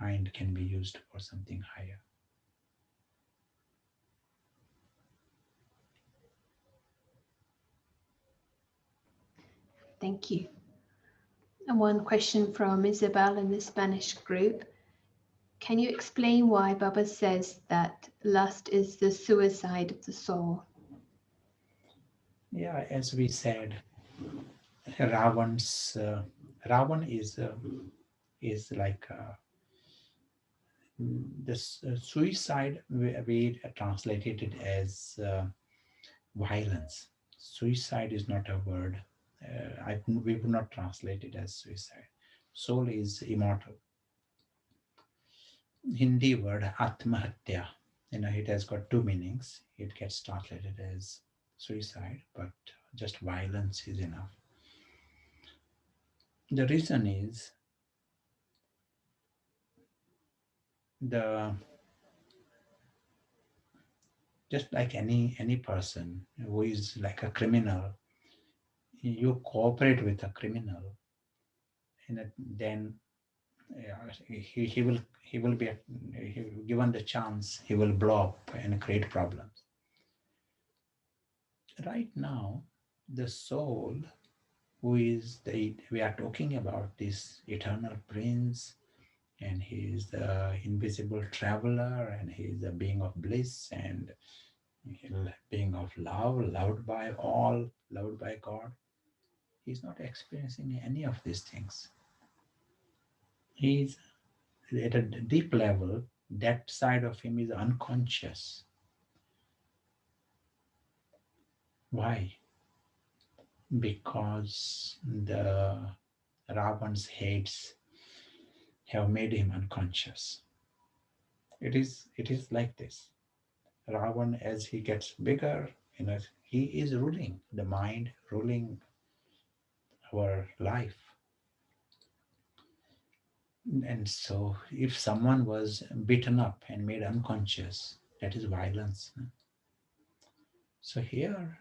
Mind can be used for something higher. Thank you. And one question from Isabel in the Spanish group. Can you explain why Baba says that lust is the suicide of the soul? Yeah, as we said, Ravan is like this suicide. We translated it as violence. Suicide is not a word. We would not translate it as suicide. Soul is immortal. Hindi word atmahatya, it has got two meanings. It gets translated as suicide, but just violence is enough. The reason is the just like any person who is like a criminal, you cooperate with a criminal, then he will be given the chance, he will blow up and create problems. Right now, the soul, who is we are talking about, this eternal prince, and he is the invisible traveler, and he is a being of bliss, and being of love, loved by all, loved by God. He's not experiencing any of these things. He's at a deep level, that side of him is unconscious. Why? Because the Ravan's hates have made him unconscious. It is like this. Ravan, as he gets bigger, he is ruling the mind, ruling our life. And so if someone was beaten up and made unconscious, that is violence. So here,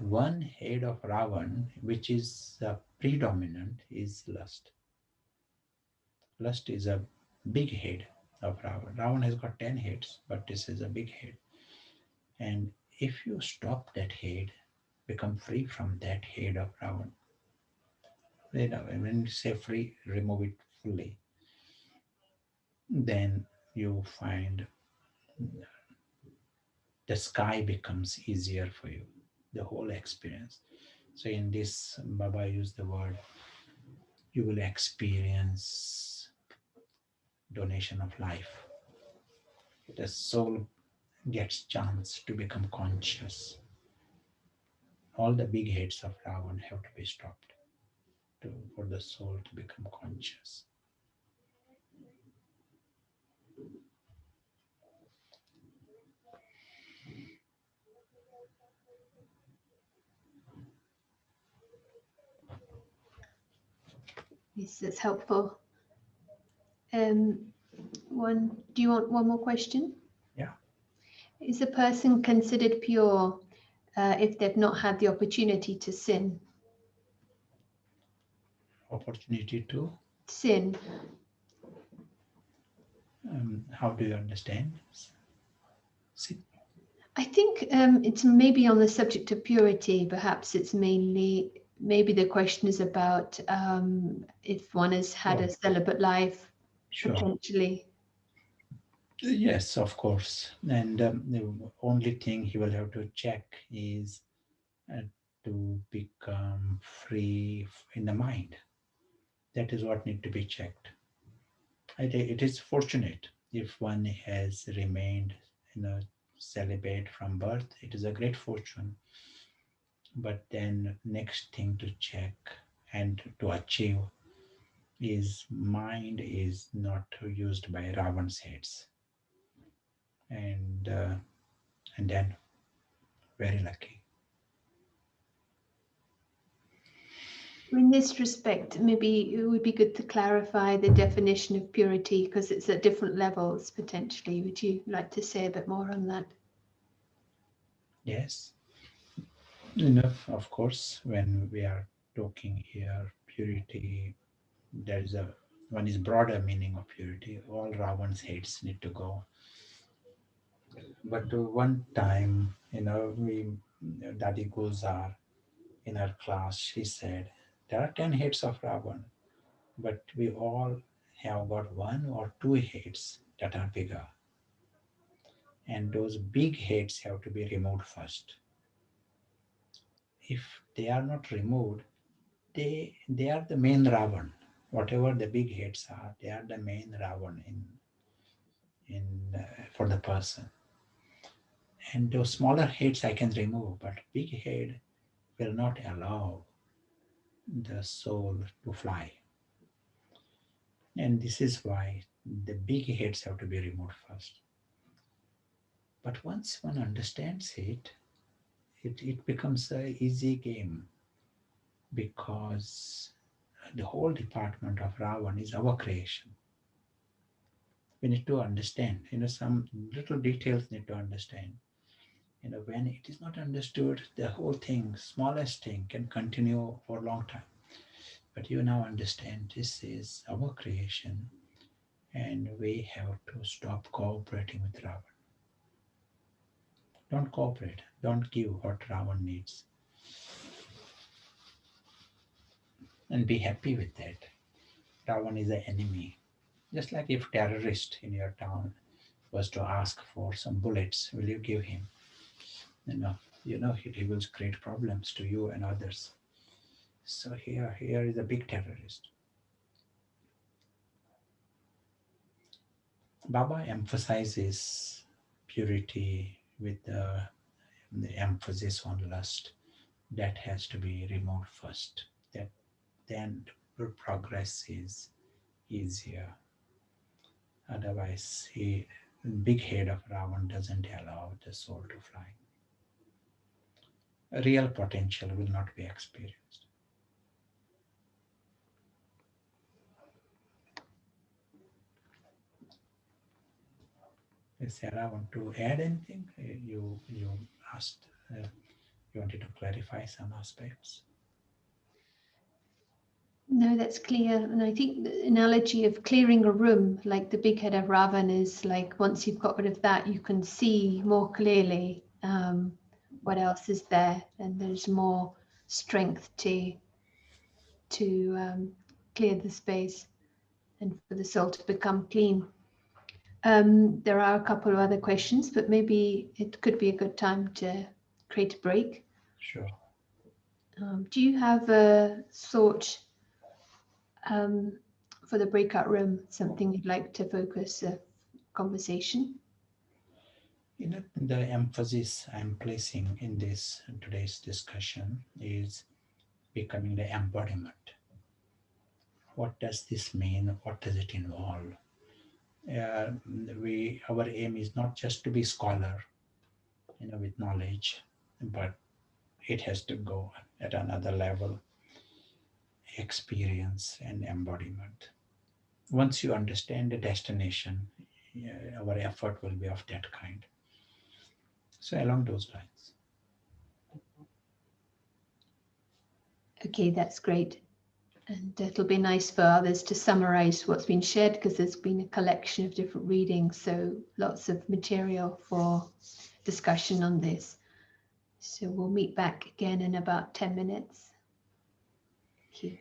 one head of Ravan, which is predominant, is lust. Lust is a big head of Ravan. Ravan has got 10 heads, but this is a big head. And if you stop that head, become free from that head of Ravan, when you say free, remove it fully, then you find the sky becomes easier for you, the whole experience. So in this, Baba used the word, you will experience donation of life. The soul gets chance to become conscious. All the big heads of Ravan have to be stopped for the soul to become conscious. Yes, that's helpful. Do you want one more question? Yeah. Is a person considered pure if they've not had the opportunity to sin. Opportunity to Sin. how do you understand? See, I think it's maybe on the subject of purity. Perhaps it's maybe the question is about if one has had sure, a celibate life, sure. potentially. Yes, of course. And the only thing he will have to check is uh, to become free in the mind. That is what need to be checked. It is fortunate if one has remained, celibate from birth. It is a great fortune. But then next thing to check and to achieve is mind is not used by Ravan's heads, and then very lucky. In this respect, maybe it would be good to clarify the definition of purity because it's at different levels potentially. Would you like to say a bit more on that? Yes, enough. Of course, when we are talking here purity, there is a one is broader meaning of purity. All Ravan's heads need to go. But one time, we Dadi Gulzar in her class, she said, there are 10 heads of Ravan, but we all have got one or two heads that are bigger. And those big heads have to be removed first. If they are not removed, they are the main Ravan. Whatever the big heads are, they are the main Ravan in for the person. And those smaller heads I can remove, but big head will not allow the soul to fly. And this is why the big heads have to be removed first. But once one understands it becomes an easy game because the whole department of Ravan is our creation. We need to understand, some little details need to understand. When it is not understood, the whole thing, smallest thing, can continue for a long time. But you now understand this is our creation and we have to stop cooperating with Ravan. Don't cooperate, don't give what Ravan needs, and be happy with that. Ravan is an enemy. Just like if terrorist in your town was to ask for some bullets, will you give him? No, he will create problems to you and others. So here is a big terrorist. Baba emphasizes purity with the emphasis on lust. That has to be removed first. That then progress is easier. Otherwise, big head of Ravan doesn't allow the soul to fly. Real potential will not be experienced. Yes, Sarah, want to add anything? You asked. You wanted to clarify some aspects. No, that's clear. And I think the analogy of clearing a room, like the big head of Ravan, is like once you've got rid of that, you can see more clearly what else is there, and there's more strength to clear the space and for the soul to become clean. There are a couple of other questions, but maybe it could be a good time to create a break. Sure. Do you have a thought for the breakout room, something you'd like to focus a conversation? The emphasis I'm placing in this today's discussion is becoming the embodiment. What does this mean? What does it involve? Uh, our aim is not just to be scholar, with knowledge, but it has to go at another level, experience and embodiment. Once you understand the destination, our effort will be of that kind. So along those lines. Okay, that's great. And it'll be nice for others to summarize what's been shared, because there's been a collection of different readings, so lots of material for discussion on this. So we'll meet back again in about 10 minutes. Thank you.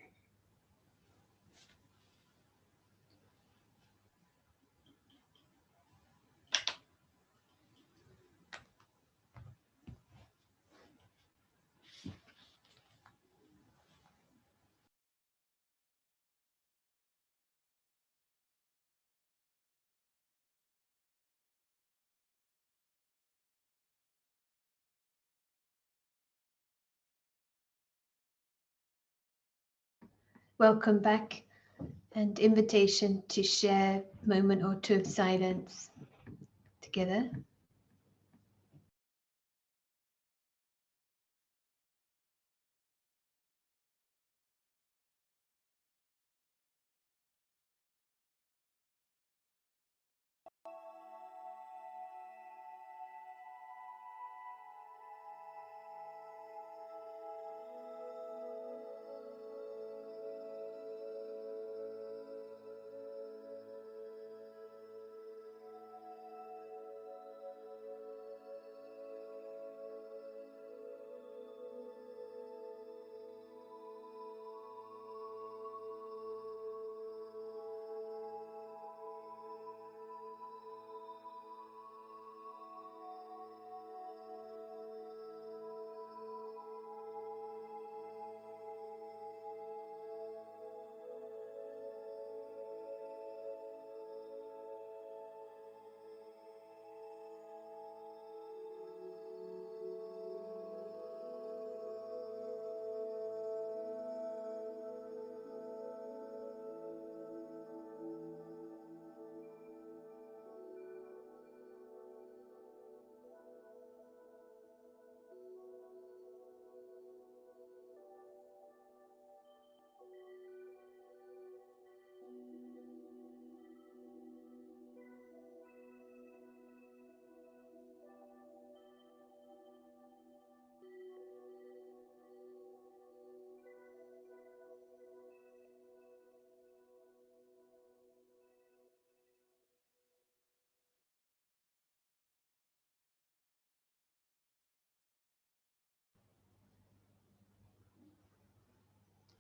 Welcome back, and invitation to share a moment or two of silence together.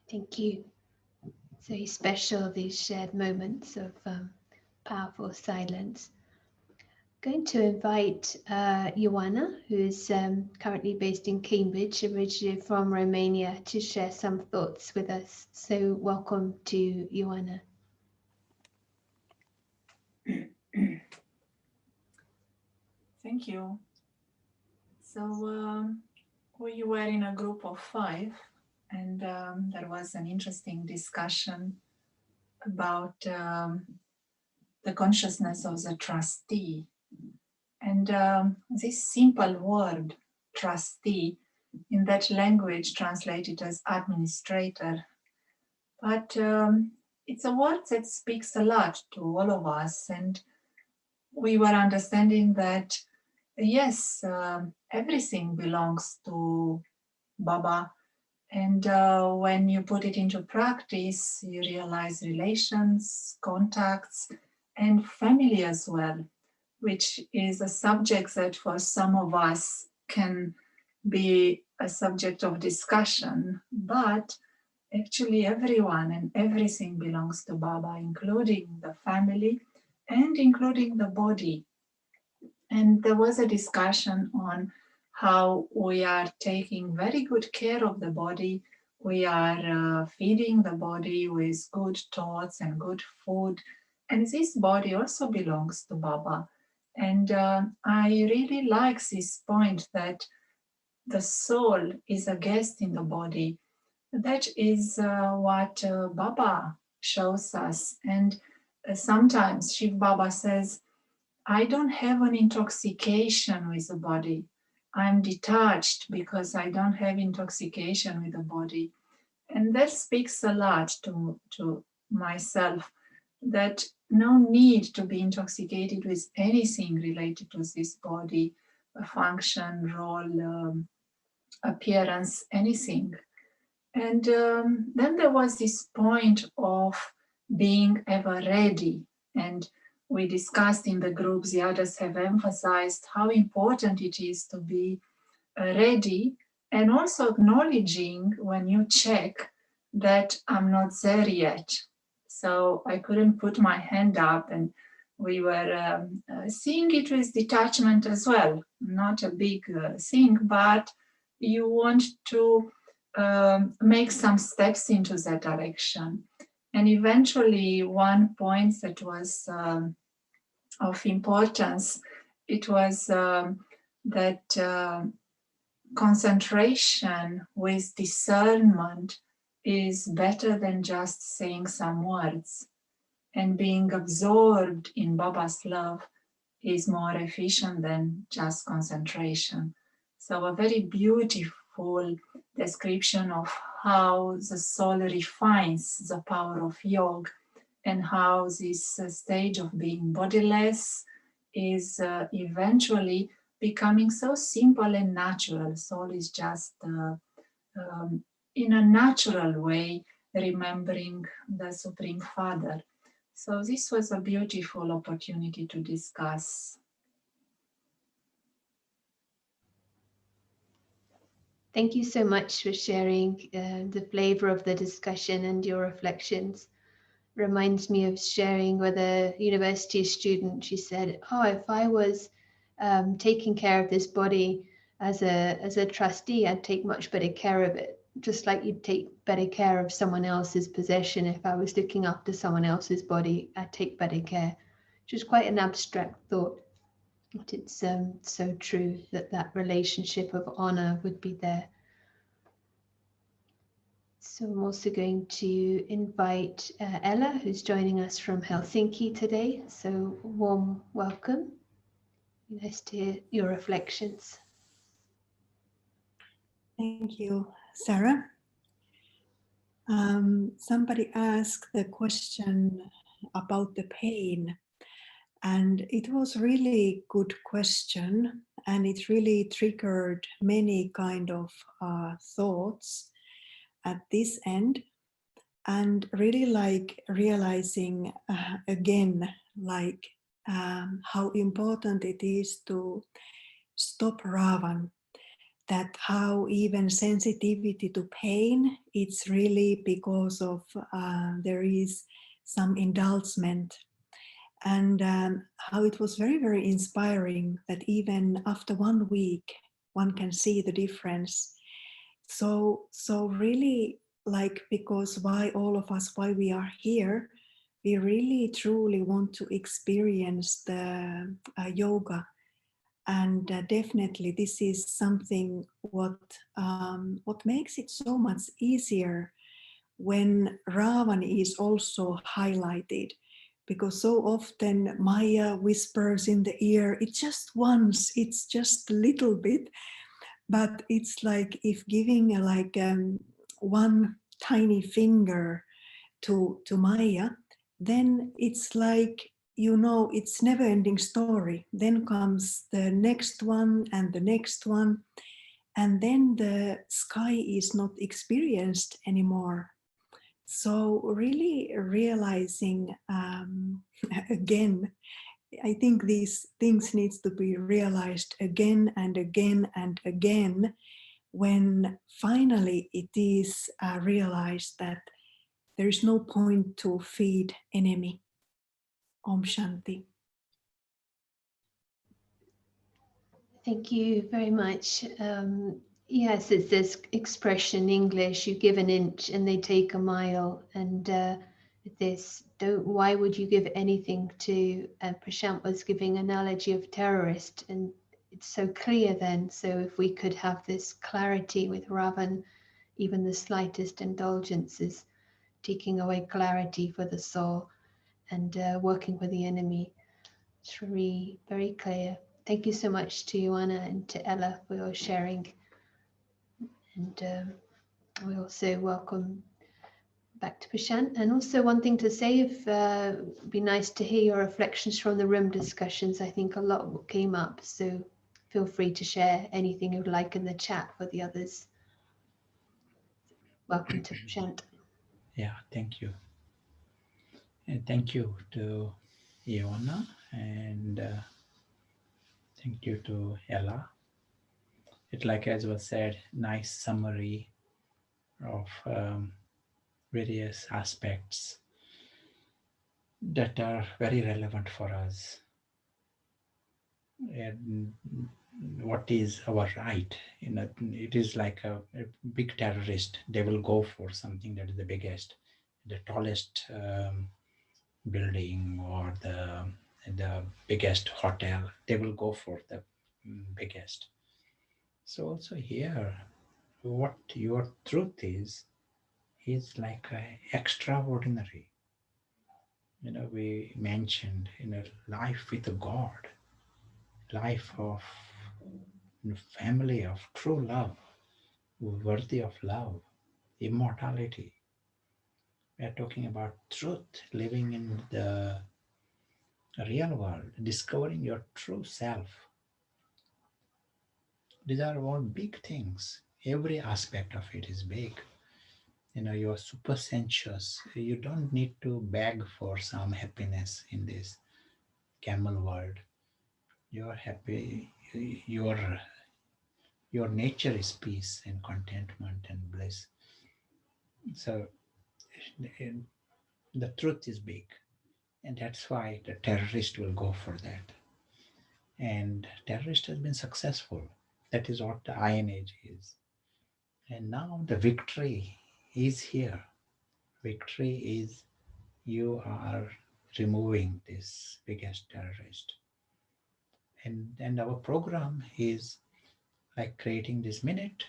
Thank you. It's very special, these shared moments of powerful silence. Going to invite Ioana, who is currently based in Cambridge, originally from Romania, to share some thoughts with us. So welcome to Ioana. Thank you. So we were in a group of 5, and there was an interesting discussion about the consciousness of the trustee. And this simple word, trustee, in that language translated as administrator, but it's a word that speaks a lot to all of us. And we were understanding that, yes, everything belongs to Baba. And when you put it into practice, you realize relations, contacts, and family as well, which is a subject that for some of us can be a subject of discussion. But actually everyone and everything belongs to Baba, including the family and including the body. And there was a discussion on how we are taking very good care of the body. We are feeding the body with good thoughts and good food. And this body also belongs to Baba. And I really like this point that the soul is a guest in the body. That is what Baba shows us. And sometimes Shiv Baba says, I don't have an intoxication with the body. I'm detached because I don't have intoxication with the body. And that speaks a lot to myself, that no need to be intoxicated with anything related to this body, function, role, appearance, anything. And then there was this point of being ever ready. And we discussed in the groups, the others have emphasized how important it is to be ready, and also acknowledging when you check that I'm not there yet. So I couldn't put my hand up, and we were seeing it with detachment as well. Not a big thing, but you want to make some steps into that direction. And eventually, one point that was of importance, it was that concentration with discernment is better than just saying some words, and being absorbed in Baba's love is more efficient than just concentration. So a very beautiful description of how the soul refines the power of yoga, and how this stage of being bodiless is eventually becoming so simple and natural. Soul is just in a natural way remembering the Supreme Father. So this was a beautiful opportunity to discuss. Thank you so much for sharing the flavor of the discussion and your reflections. Reminds me of sharing with a university student. She said, "Oh, if I was taking care of this body as a trustee, I'd take much better care of it. Just like you'd take better care of someone else's possession. If I was looking after someone else's body, I'd take better care." Which is quite an abstract thought, but it's so true that relationship of honor would be there. So I'm also going to invite Ella, who's joining us from Helsinki today. So warm welcome. Nice to hear your reflections. Thank you, Sarah. Somebody asked the question about the pain, and it was really good question, and it really triggered many kind of thoughts at this end, and really like realizing again like how important it is to stop Ravan, that how even sensitivity to pain, it's really because of there is some indulgement, and how it was very, very inspiring that even after 1 week, one can see the difference. So really like, because why all of us, why we are here, we really truly want to experience the yoga. And definitely this is something what makes it so much easier when Ravan is also highlighted, because so often Maya whispers in the ear, it's just once, it's just a little bit, but it's like if giving like one tiny finger to Maya, then it's like, you know, it's never-ending story. Then comes the next one and the next one, and then the sky is not experienced anymore. So really realizing again, I think these things needs to be realized again and again and again, when finally it is realized that there is no point to feed enemy. Om Shanti. Thank you very much. Yes, it's this expression in English, you give an inch and they take a mile. And why would you give anything to, Prashant was giving analogy of terrorist, and it's so clear then. So if we could have this clarity with Ravan, even the slightest indulgence is taking away clarity for the soul, and working with the enemy. It's very, very clear. Thank you so much to Joanna and to Ella for your sharing. And we also welcome back to Prashant. And also one thing to say, if it'd be nice to hear your reflections from the room discussions. I think a lot came up, so feel free to share anything you'd like in the chat for the others. welcome to chant. Yeah, thank you. And thank you to Iona, and thank you to Ella. It, like as was said, nice summary of various aspects that are very relevant for us. And what is our right? It is like a big terrorist. They will go for something that is the biggest, the tallest building, or the biggest hotel. They will go for the biggest. So also here, what your truth is like extraordinary. We mentioned life with a God, life of family of true love, worthy of love, immortality. We are talking about truth, living in the real world, discovering your true self. These are all big things. Every aspect of it is big. You're super sensuous. You don't need to beg for some happiness in this camel world. You're happy. Your nature is peace and contentment and bliss. So the truth is big, and that's why the terrorist will go for that. And terrorist has been successful. That is what the Iron Age is. And now the victory is here. Victory is you are removing this biggest terrorist. And our program is like creating this minute,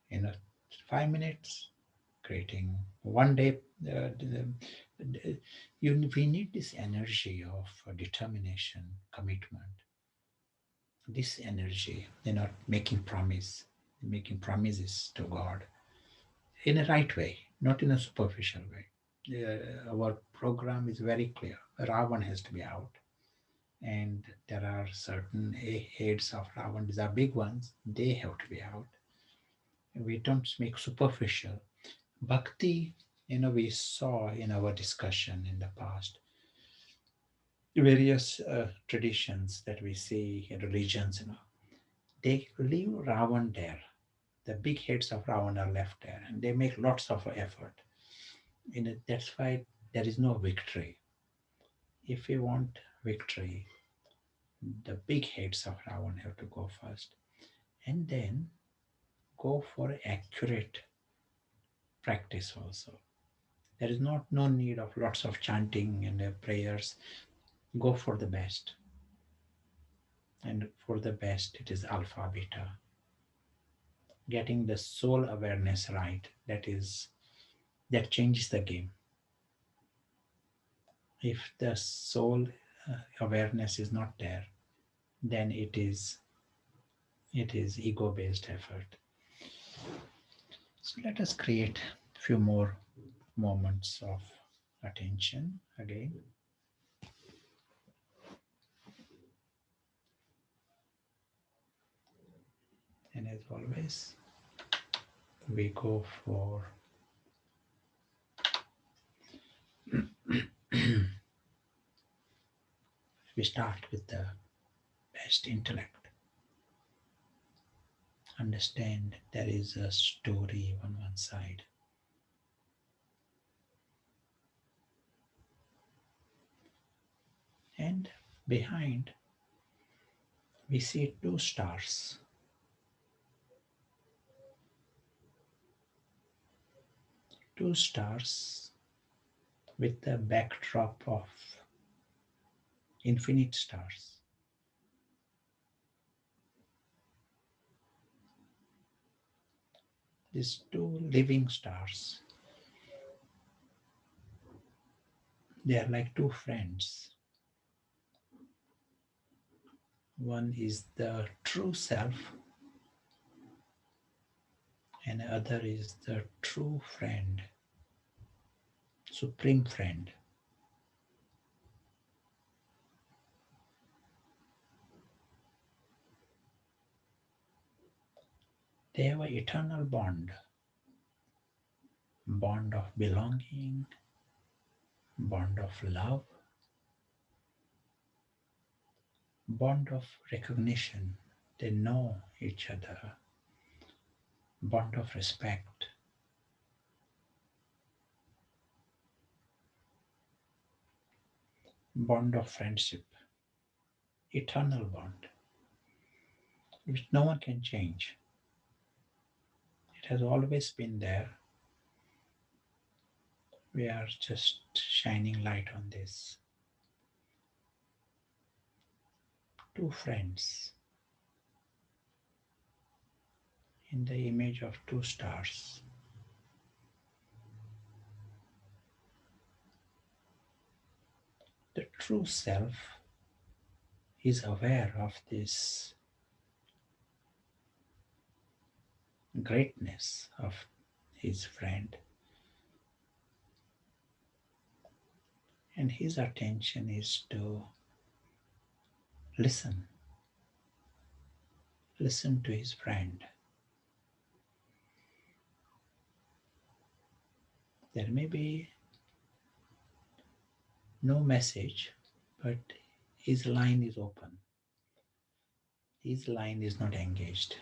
you know, 5 minutes, creating one day. We need this energy of determination, commitment. This energy, making promises to God in a right way, not in a superficial way. Our program is very clear. Ravan has to be out, and there are certain heads of Ravan. These are big ones. They have to be out. We don't make superficial bhakti. We saw in our discussion in the past various traditions that we see in religions. They leave Ravan there. The big heads of Ravan are left there, and they make lots of effort. That's why there is no victory. If we want victory, the big heads of Ravan have to go first, and then go for accurate practice also. There is no need of lots of chanting and prayers. Go for the best, and for the best, it is alpha beta. Getting the soul awareness right. That changes the game. If the soul awareness is not there, then it is ego based effort. So let us create a few more moments of attention again. And as always, we go for we start with the best intellect. Understand there is a story on one side. And behind, we see two stars. Two stars with the backdrop of infinite stars. These two living stars, they are like two friends. One is the true self, and the other is the true friend, supreme friend. They have an eternal bond. bond of belonging, bond of love, bond of recognition. They know each other, bond of respect, bond of friendship, eternal bond, which no one can change. It has always been there. We are just shining light on this. Two friends in the image of two stars. The true self is aware of this greatness of his friend, and his attention is to listen to his friend. There may be no message, but his line is open. His line is not engaged.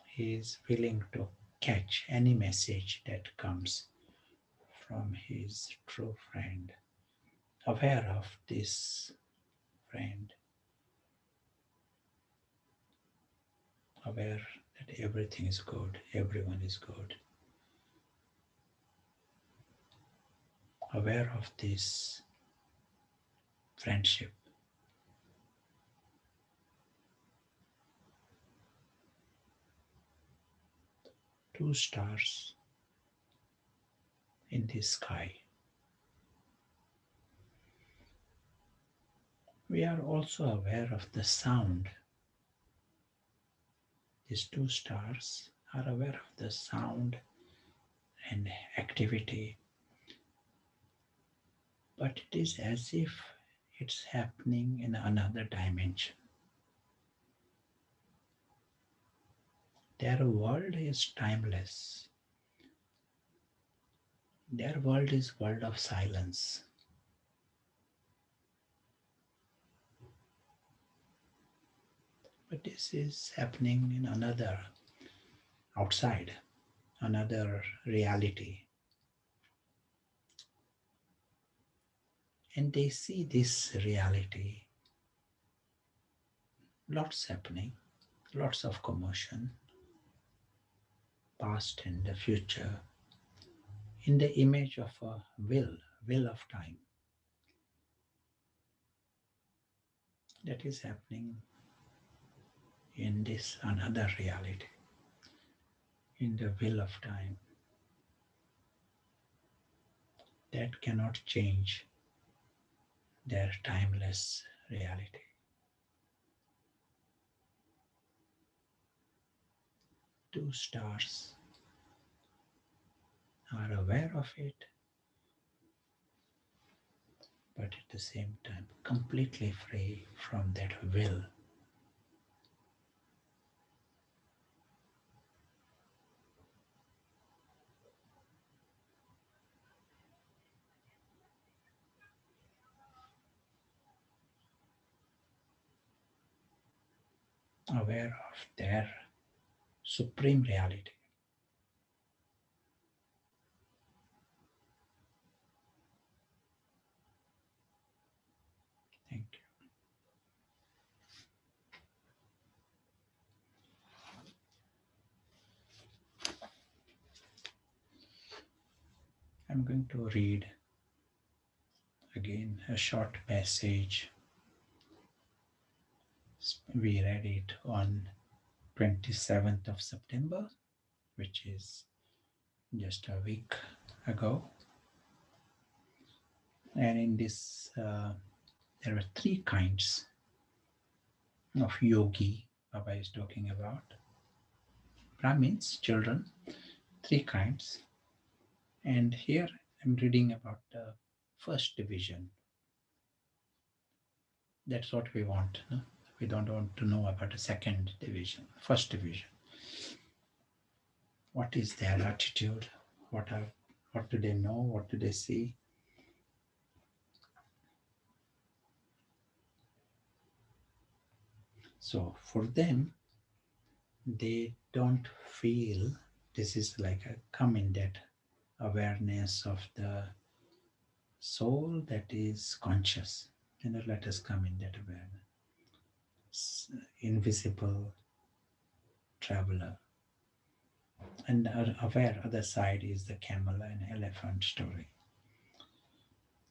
He is willing to catch any message that comes from his true friend, aware of this friend, aware that everything is good, everyone is good, aware of this friendship. Two stars in the sky. We are also aware of the sound. These two stars are aware of the sound and activity, but it is as if it's happening in another dimension. Their world is timeless. Their world is world of silence. But this is happening in another outside, another reality. And they see this reality, lots happening, lots of commotion, past and the future, in the image of a will of time. That is happening in this another reality, in the will of time. That cannot change their timeless reality. Two stars are aware of it, but at the same time completely free from that will. Aware of their supreme reality. Thank you. I'm going to read again a short passage. We read it on 27th of September, which is just a week ago. And in this, there are three kinds of yogi Baba is talking about. Brahmins, children, three kinds. And here I'm reading about the first division. That's what we want. No? We don't want to know about the second division, first division. what is their attitude, what do they know, what do they see. So for them, they don't feel, this is like a come in that awareness of the soul that is conscious. Let us come in that awareness. Invisible traveler. And aware other side is the camel and elephant story.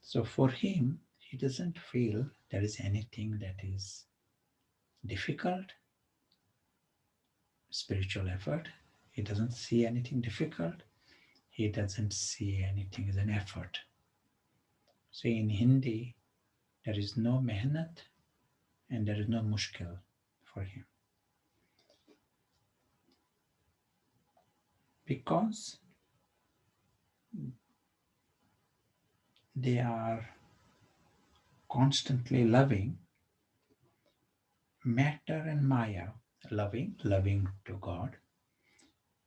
So for him, he doesn't feel there is anything that is difficult, spiritual effort. He doesn't see anything difficult. He doesn't see anything as an effort. So in Hindi, there is no mehnat and there is no mushkil for him. Because they are constantly loving matter and maya, loving to God.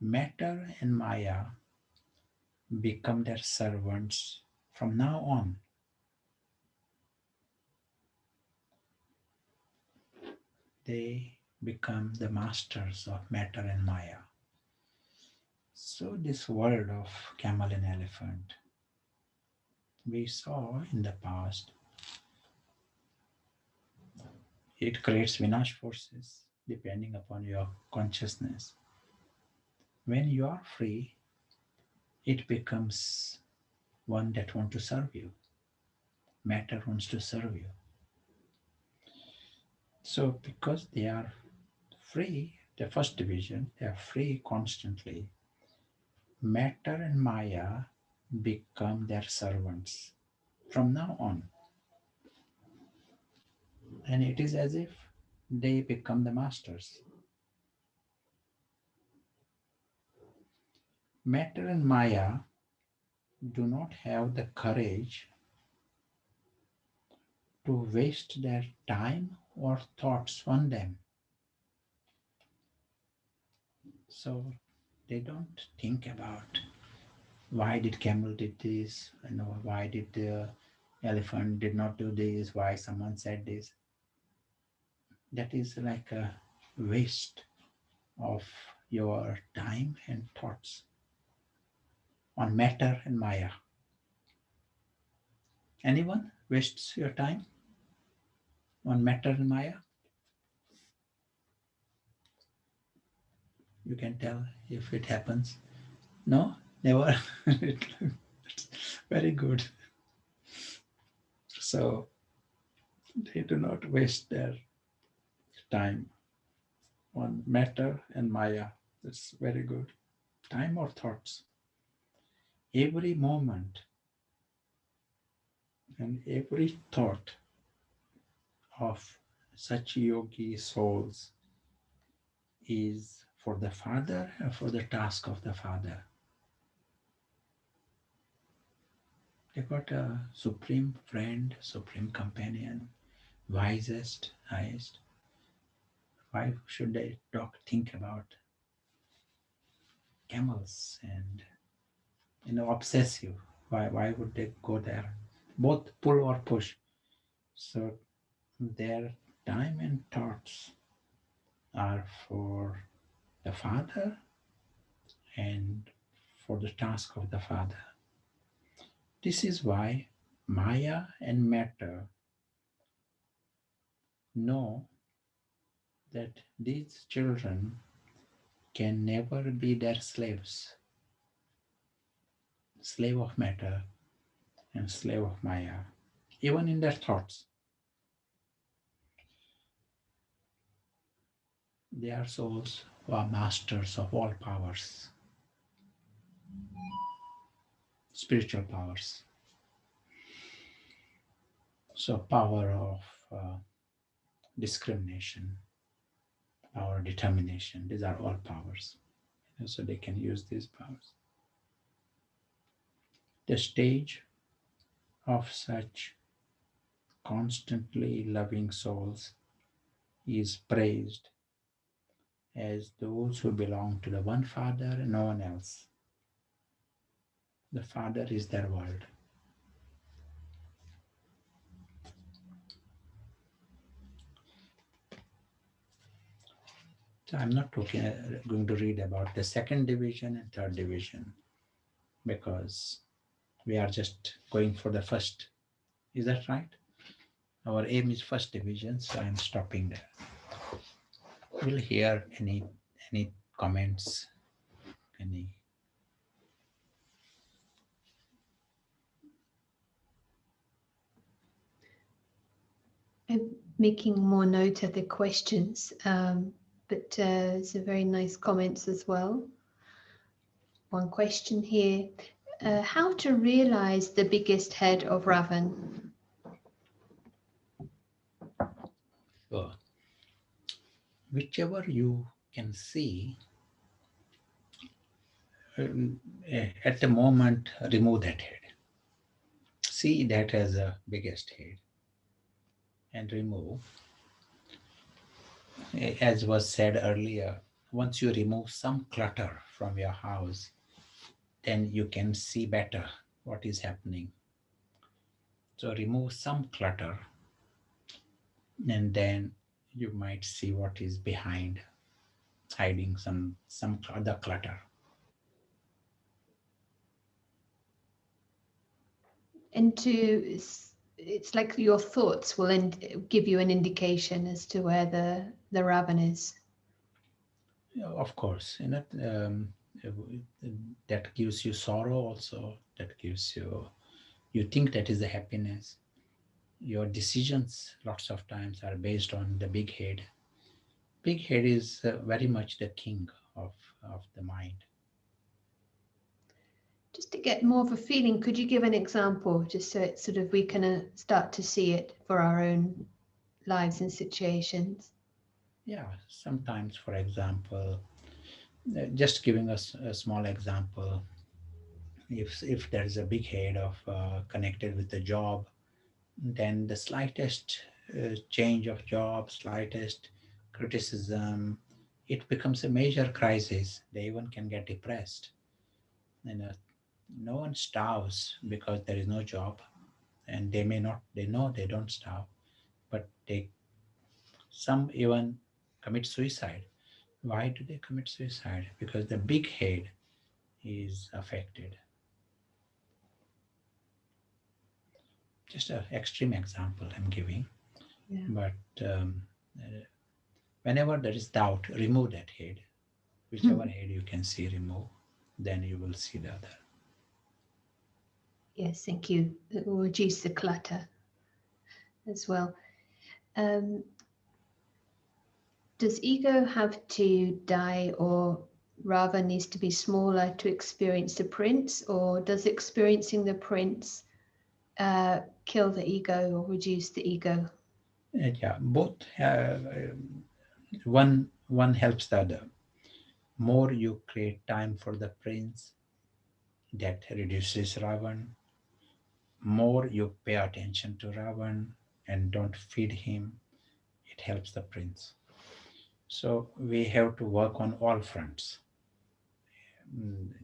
Matter and maya become their servants from now on. They become the masters of matter and maya. So this world of camel and elephant, we saw in the past, it creates Vinash forces depending upon your consciousness. When you are free, it becomes one that wants to serve you. Matter wants to serve you. So because they are free, the first division, they are free constantly. Matter and Maya become their servants from now on. And it is as if they become the masters. Matter and Maya do not have the courage to waste their time or thoughts on them. So they don't think about why did camel did this, why did the elephant did not do this, why someone said this. That is like a waste of your time and thoughts on matter and Maya. Anyone wastes your time on matter and Maya? You can tell if it happens. No, never. Very good. So they do not waste their time on matter and Maya. That's very good. Time or thoughts. Every moment and every thought of such yogi souls is for the Father and for the task of the Father. They got a supreme friend, supreme companion, wisest, highest. Why should they think about camels and obsessive? Why would they go there? Both pull or push. So their time and thoughts are for the Father and for the task of the Father. This is why Maya and matter know that these children can never be their slaves, slave of matter and slave of Maya, even in their thoughts. They are souls who are masters of all powers, spiritual powers. So power of discrimination, power determination, these are all powers. So they can use these powers. The stage of such constantly loving souls is praised as those who belong to the one Father and no one else. The Father is their world. So I'm not going to read about the second division and third division because we are just going for the first. Is that right? Our aim is first division, so I'm stopping there. We'll hear any comments, any. I'm making more note of the questions, but it's a very nice comments as well. One question here, how to realize the biggest head of Ravan? Sure. Whichever you can see, at the moment, remove that head. See that as the biggest head and remove. As was said earlier, once you remove some clutter from your house, then you can see better what is happening. So remove some clutter and then you might see what is behind, hiding some other clutter. And it's like your thoughts will give you an indication as to where the Ravan is. Of course, that gives you sorrow also. That gives you think that is the happiness. Your decisions lots of times are based on the big head. Big head is very much the king of the mind. Just to get more of a feeling, could you give an example, just so it's sort of we can start to see it for our own lives and situations? Yeah, sometimes, for example, just giving us a small example, if there is a big head of connected with the job, then the slightest change of job, slightest criticism, it becomes a major crisis. They even can get depressed. And no one starves because there is no job, and they may not. They know they don't starve, but some even commit suicide. Why do they commit suicide? Because the big head is affected. Just an extreme example I'm giving, Yeah. but uh, whenever there is doubt, remove that head. Whichever head you can see, remove. Then you will see the other. Yes, thank you. It will reduce the clutter as well. Does ego have to die, or rather needs to be smaller to experience the prince, or does experiencing the prince kill the ego or reduce the ego? Yeah, both. One helps the other. More you create time for the prince, that reduces Ravan. More you pay attention to Ravan and don't feed him, it helps the prince. So we have to work on all fronts.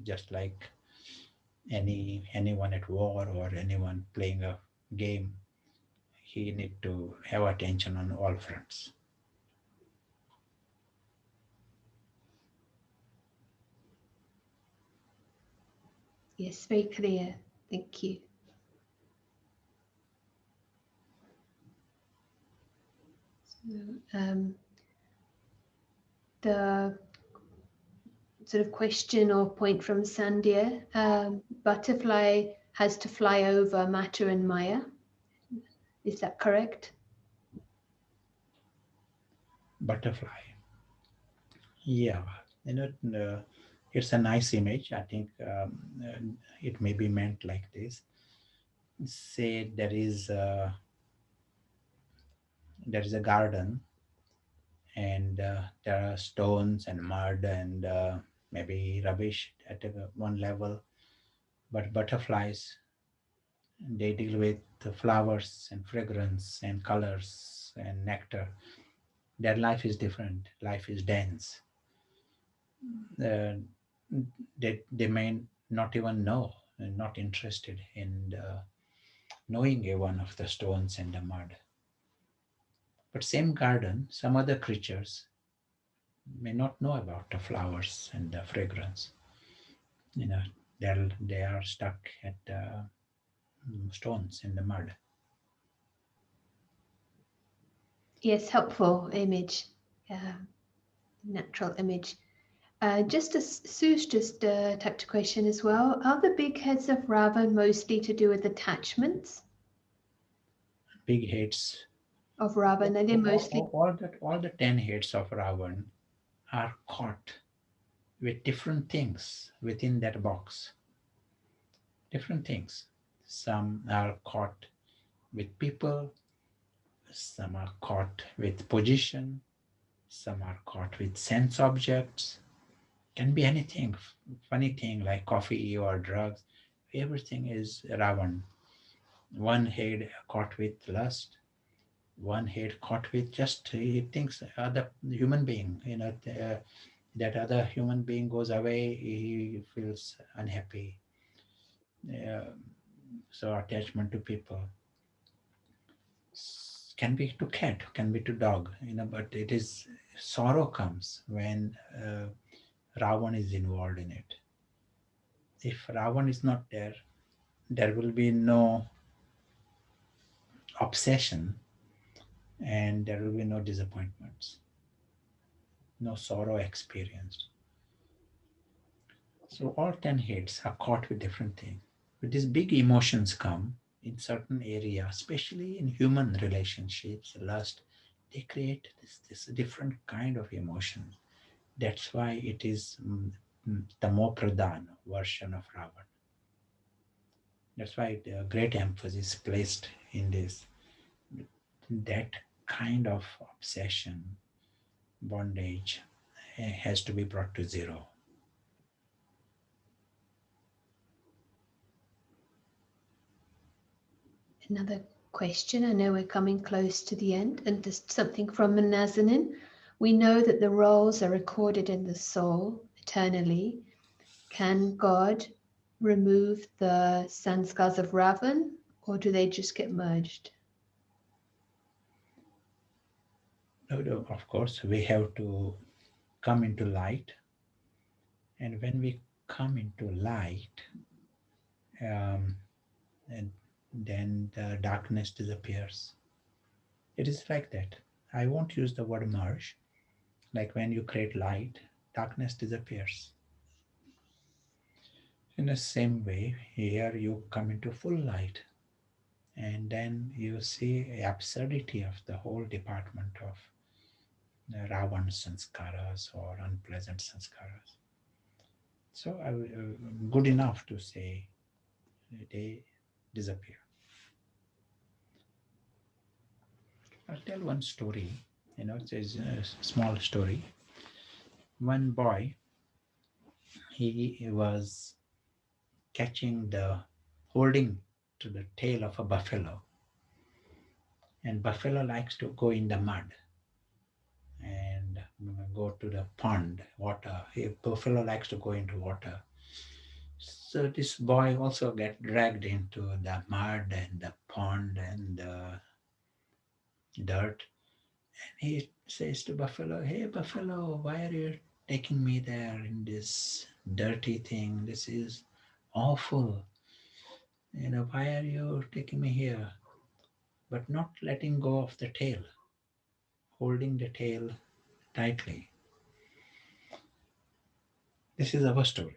Just like anyone at war or anyone playing a game, he need to have attention on all fronts. Yes, very clear. Thank you. So, the sort of question or point from Sandhya, butterfly has to fly over matter and Maya. Is that correct? Butterfly. Yeah, it's a nice image. I think it may be meant like this. Say there is a garden, and there are stones and mud and maybe rubbish at one level, but butterflies, they deal with the flowers and fragrance and colors and nectar. Their life is different. Life is dense. uh, they may not even know, not interested in knowing one of the stones and the mud. But same garden, some other creatures may not know about the flowers and the fragrance. You know, they are stuck at the stones in the mud. Yes, helpful image, natural image. Just as Sue's just typed a question as well. Are the big heads of Ravan mostly to do with attachments Big heads. of Ravan? Are they mostly? All the 10 heads of Ravan are caught with different things within that box. Different things. Some are caught with people, some are caught with position, some are caught with sense objects. Can be anything, funny thing like coffee or drugs. Everything is Ravan. One head caught with lust, one head caught with just he thinks other human being, that other human being goes away, he feels unhappy. Uh, so attachment to people can be to cat, can be to dog, but it is sorrow comes when Ravan is involved in it. If Ravan is not there, there will be no obsession and there will be no disappointments, no sorrow experienced. So all 10 heads are caught with different things. But these big emotions come in certain area, especially in human relationships, lust, they create this different kind of emotion. That's why it is the more pradhan version of Ravan. That's why the great emphasis is placed in this. That kind of obsession, bondage has to be brought to zero. Another question. I know we're coming close to the end, and just something from Nazanin. We know that the roles are recorded in the soul eternally. Can God remove the sanskars of Ravan, or do they just get merged? No, of course, we have to come into light, and when we come into light, um, and then the darkness disappears. It is like that. I won't use the word merge. Like when you create light, darkness disappears. In the same way, here you come into full light, and then you see the absurdity of the whole department of the Ravan sanskaras or unpleasant sanskaras. So good enough to say they disappear. I'll tell one story. It's a small story. One boy, he was holding to the tail of a buffalo, and buffalo likes to go in the mud and go to the pond water. Buffalo likes to go into water. So this boy also get dragged into the mud and the pond and the dirt. And he says to buffalo, "Hey buffalo, why are you taking me there in this dirty thing? This is awful. Why are you taking me here?" But not letting go of the tail, holding the tail tightly. This is our story.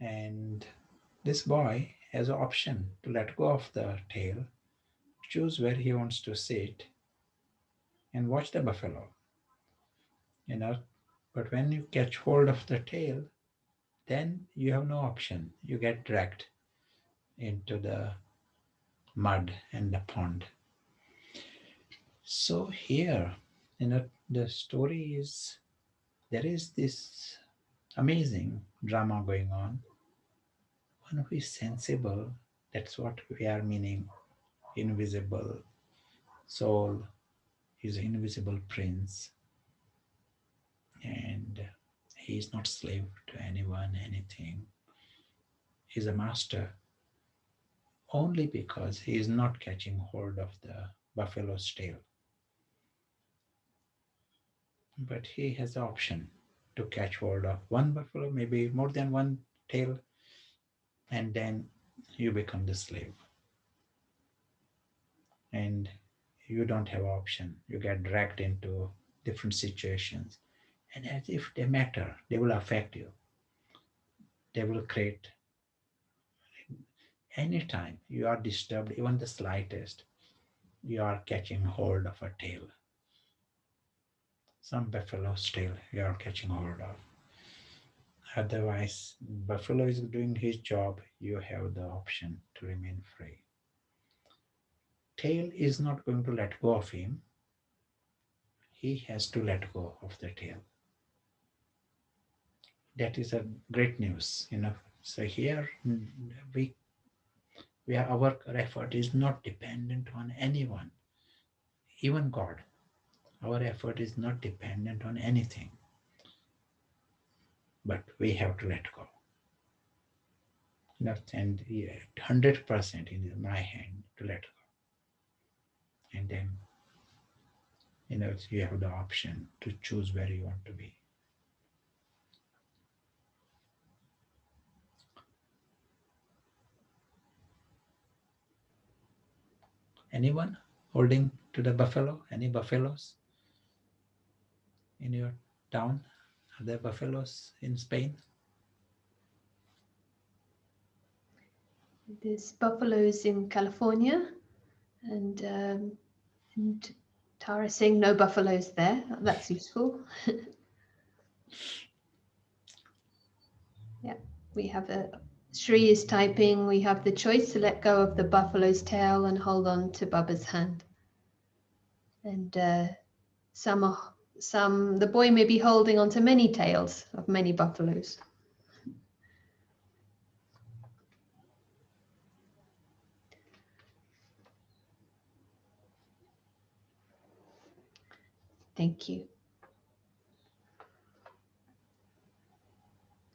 And this boy has an option to let go of the tail, choose where he wants to sit, and watch the buffalo. You know, but when you catch hold of the tail, then you have no option. You get dragged into the mud and the pond. So here, the story is there is this amazing drama going on. One who is sensible, that's what we are meaning. Invisible soul is invisible prince, and He is not slave to anyone, anything. He is a master only because he is not catching hold of the buffalo's tail. But he has the option to catch hold of one buffalo, maybe more than one tail, and then you become the slave. And you don't have option. You get dragged into different situations. And as if they matter, they will affect you. They will create, anytime you are disturbed, even the slightest, you are catching hold of a tail. Some buffalo's tail you are catching hold of. Otherwise, buffalo is doing his job, you have the option to remain free. Tail is not going to let go of him. He has to let go of the tail. That is a great news, So here our effort is not dependent on anyone, even God. Our effort is not dependent on anything, but we have to let go. And 100% in my hand to let go. And then, you have the option to choose where you want to be. Anyone holding to the buffalo? Any buffaloes in your town? Are there buffaloes in Spain? There's buffaloes in California, and Tara saying no buffaloes there. That's useful. Yeah, we have Shri is typing, we have the choice to let go of the buffalo's tail and hold on to Baba's hand. And the boy may be holding on to many tails of many buffaloes. Thank you.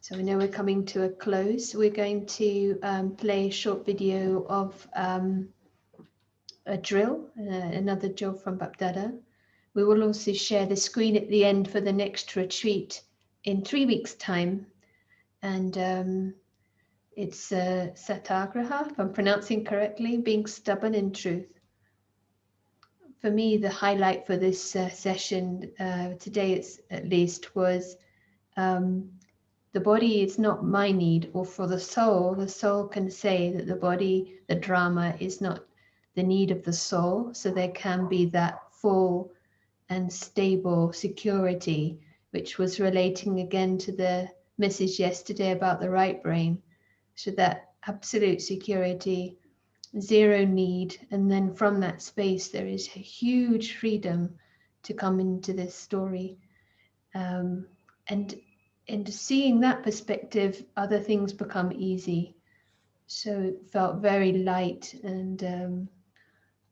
So we know we're coming to a close. We're going to play a short video of a drill, another drill from Bapdada. We will also share the screen at the end for the next retreat in 3 weeks' time. And it's Satyagraha, if I'm pronouncing correctly, being stubborn in truth. For me, the highlight for this session today, at least, was the body is not my need, or for the soul can say that the body, the drama, is not the need of the soul. So there can be that full and stable security, which was relating again to the message yesterday about the right brain. So that absolute security, zero need, and then from that space there is a huge freedom to come into this story. And seeing that perspective, other things become easy. So it felt very light, and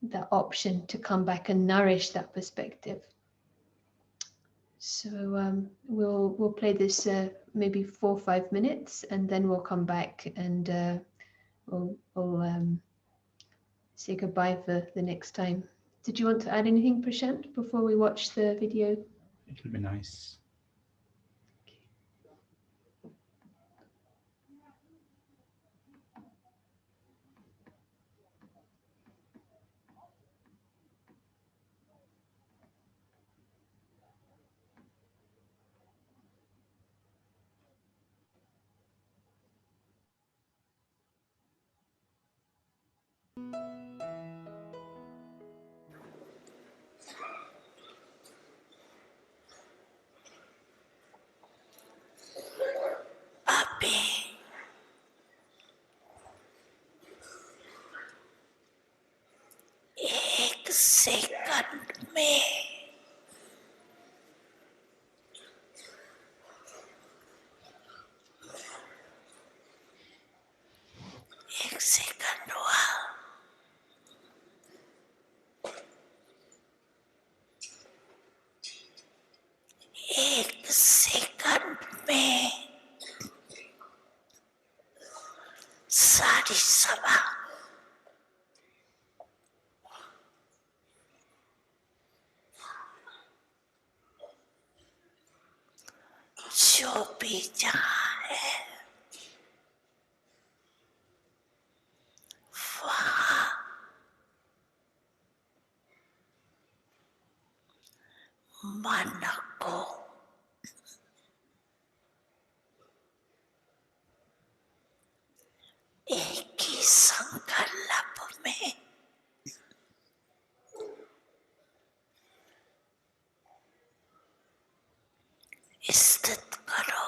the option to come back and nourish that perspective. So we'll play this maybe 4 or 5 minutes, and then we'll come back and we'll say goodbye for the next time. Did you want to add anything, Prashant, before we watch the video? It will be nice. अभी एक second में एक second हुआ जो भी जहाँ है वहाँ मन को एक ही संकल्प में स्थित करो।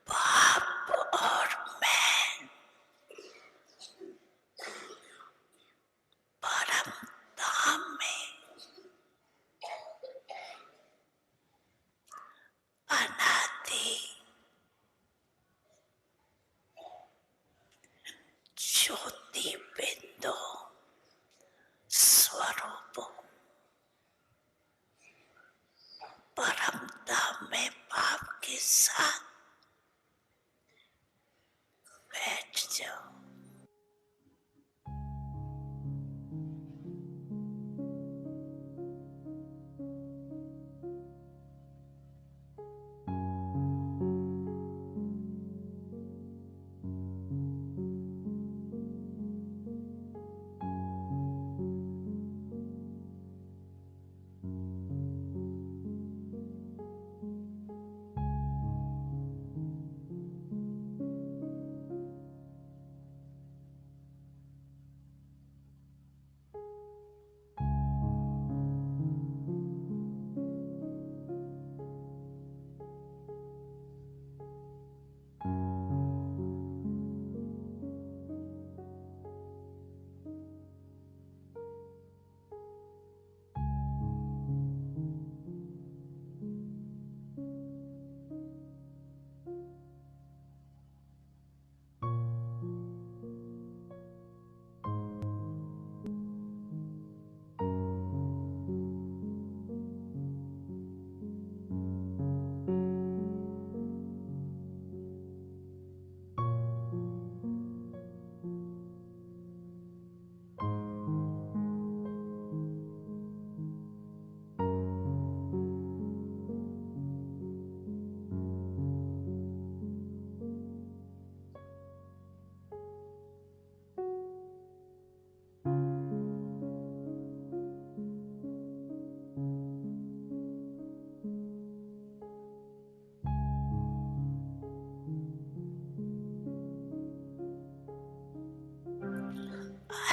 बाप और मैं परम धाम में अनादि ज्योति बिंदु स्वरूप परम धाम में बाप के साथ बैठ जाओ।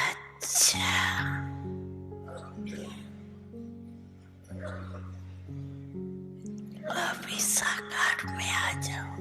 अच्छा, अभी साकार में आ जाओ।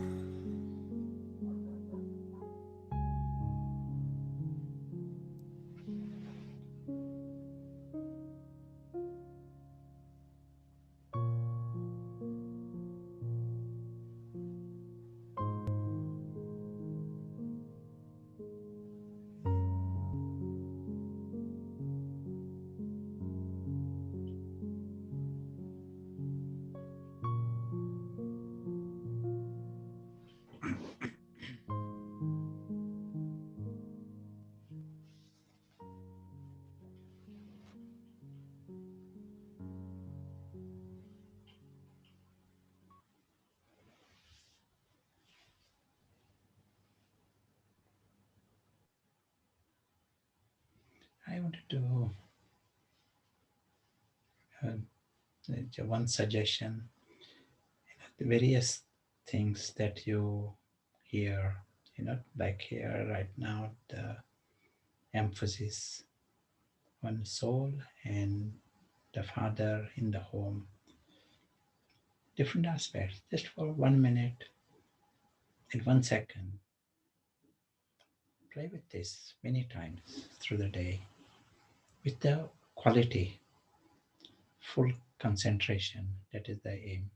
I wanted to one suggestion. The various things that you hear, like here right now, the emphasis on soul and the father in the home, different aspects, just for 1 minute and 1 second. Play with this many times through the day with the quality, full concentration. That is the aim.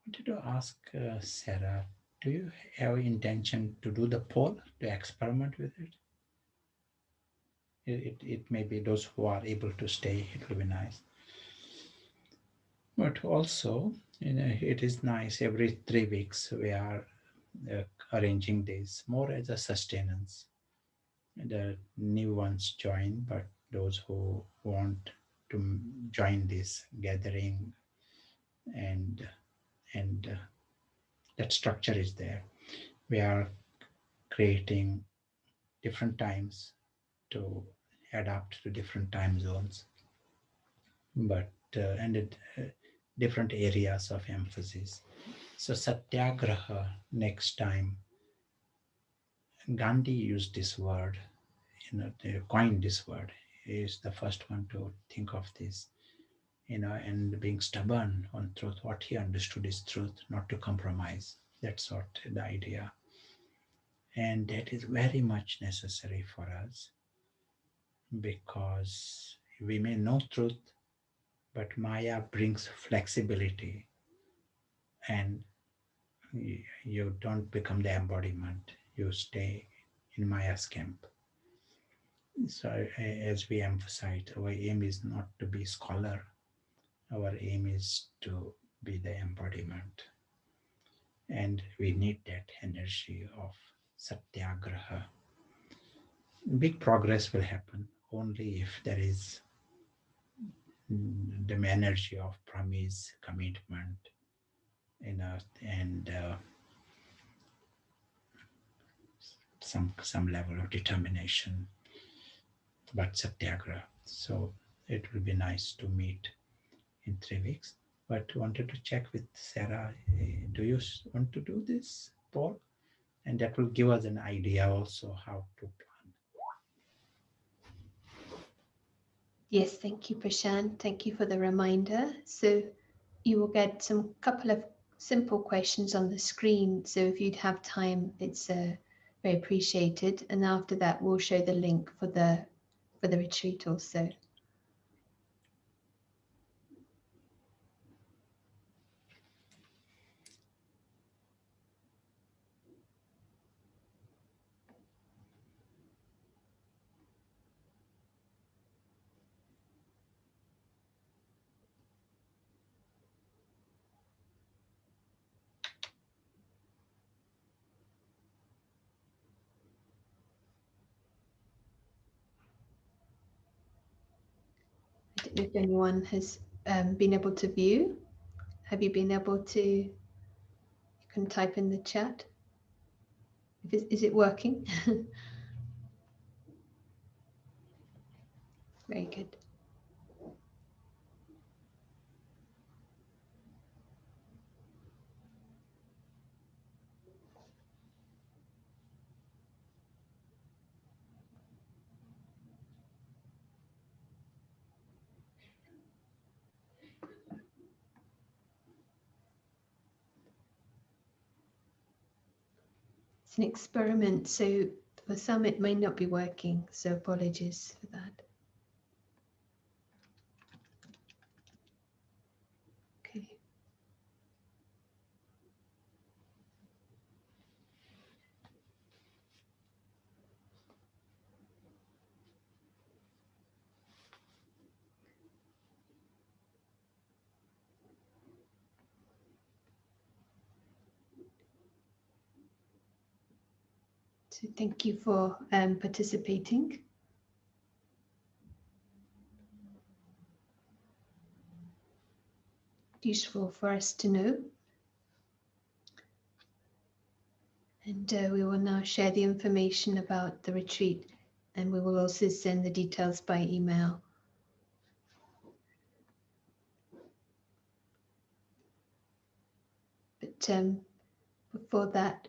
I wanted to ask Sarah, do you have intention to do the poll, to experiment with it? It may be those who are able to stay, it will be nice. But also, it is nice every 3 weeks we are arranging this more as a sustenance. The new ones join, but those who want to join this gathering and that structure is there. We are creating different times to adapt to different time zones, but different areas of emphasis. So satyagraha next time. Gandhi used this word, they coined this word. He is the first one to think of this, and being stubborn on truth. What he understood is truth, not to compromise. That's what the idea. And that is very much necessary for us because we may know truth, but Maya brings flexibility and you don't become the embodiment, you stay in Maya's camp. So, as we emphasize, our aim is not to be scholar, our aim is to be the embodiment. And we need that energy of satyagraha. Big progress will happen only if there is the energy of promise, commitment, and some level of determination, but satyagraha. So it will be nice to meet in 3 weeks. But wanted to check with Sarah, do you want to do this, Paul? And that will give us an idea also how to plan. Yes, thank you, Prashant. Thank you for the reminder. So you will get some couple of simple questions on the screen. So if you'd have time, it's very appreciated. And after that, we'll show the link for the retreat also. I don't know if anyone has been able to view. Have you been able to? You can type in the chat. Is it working? Very good. It's an experiment, so for some it may not be working, so apologies for that. Okay. So thank you for participating. Useful for us to know. And we will now share the information about the retreat, and we will also send the details by email. But before that,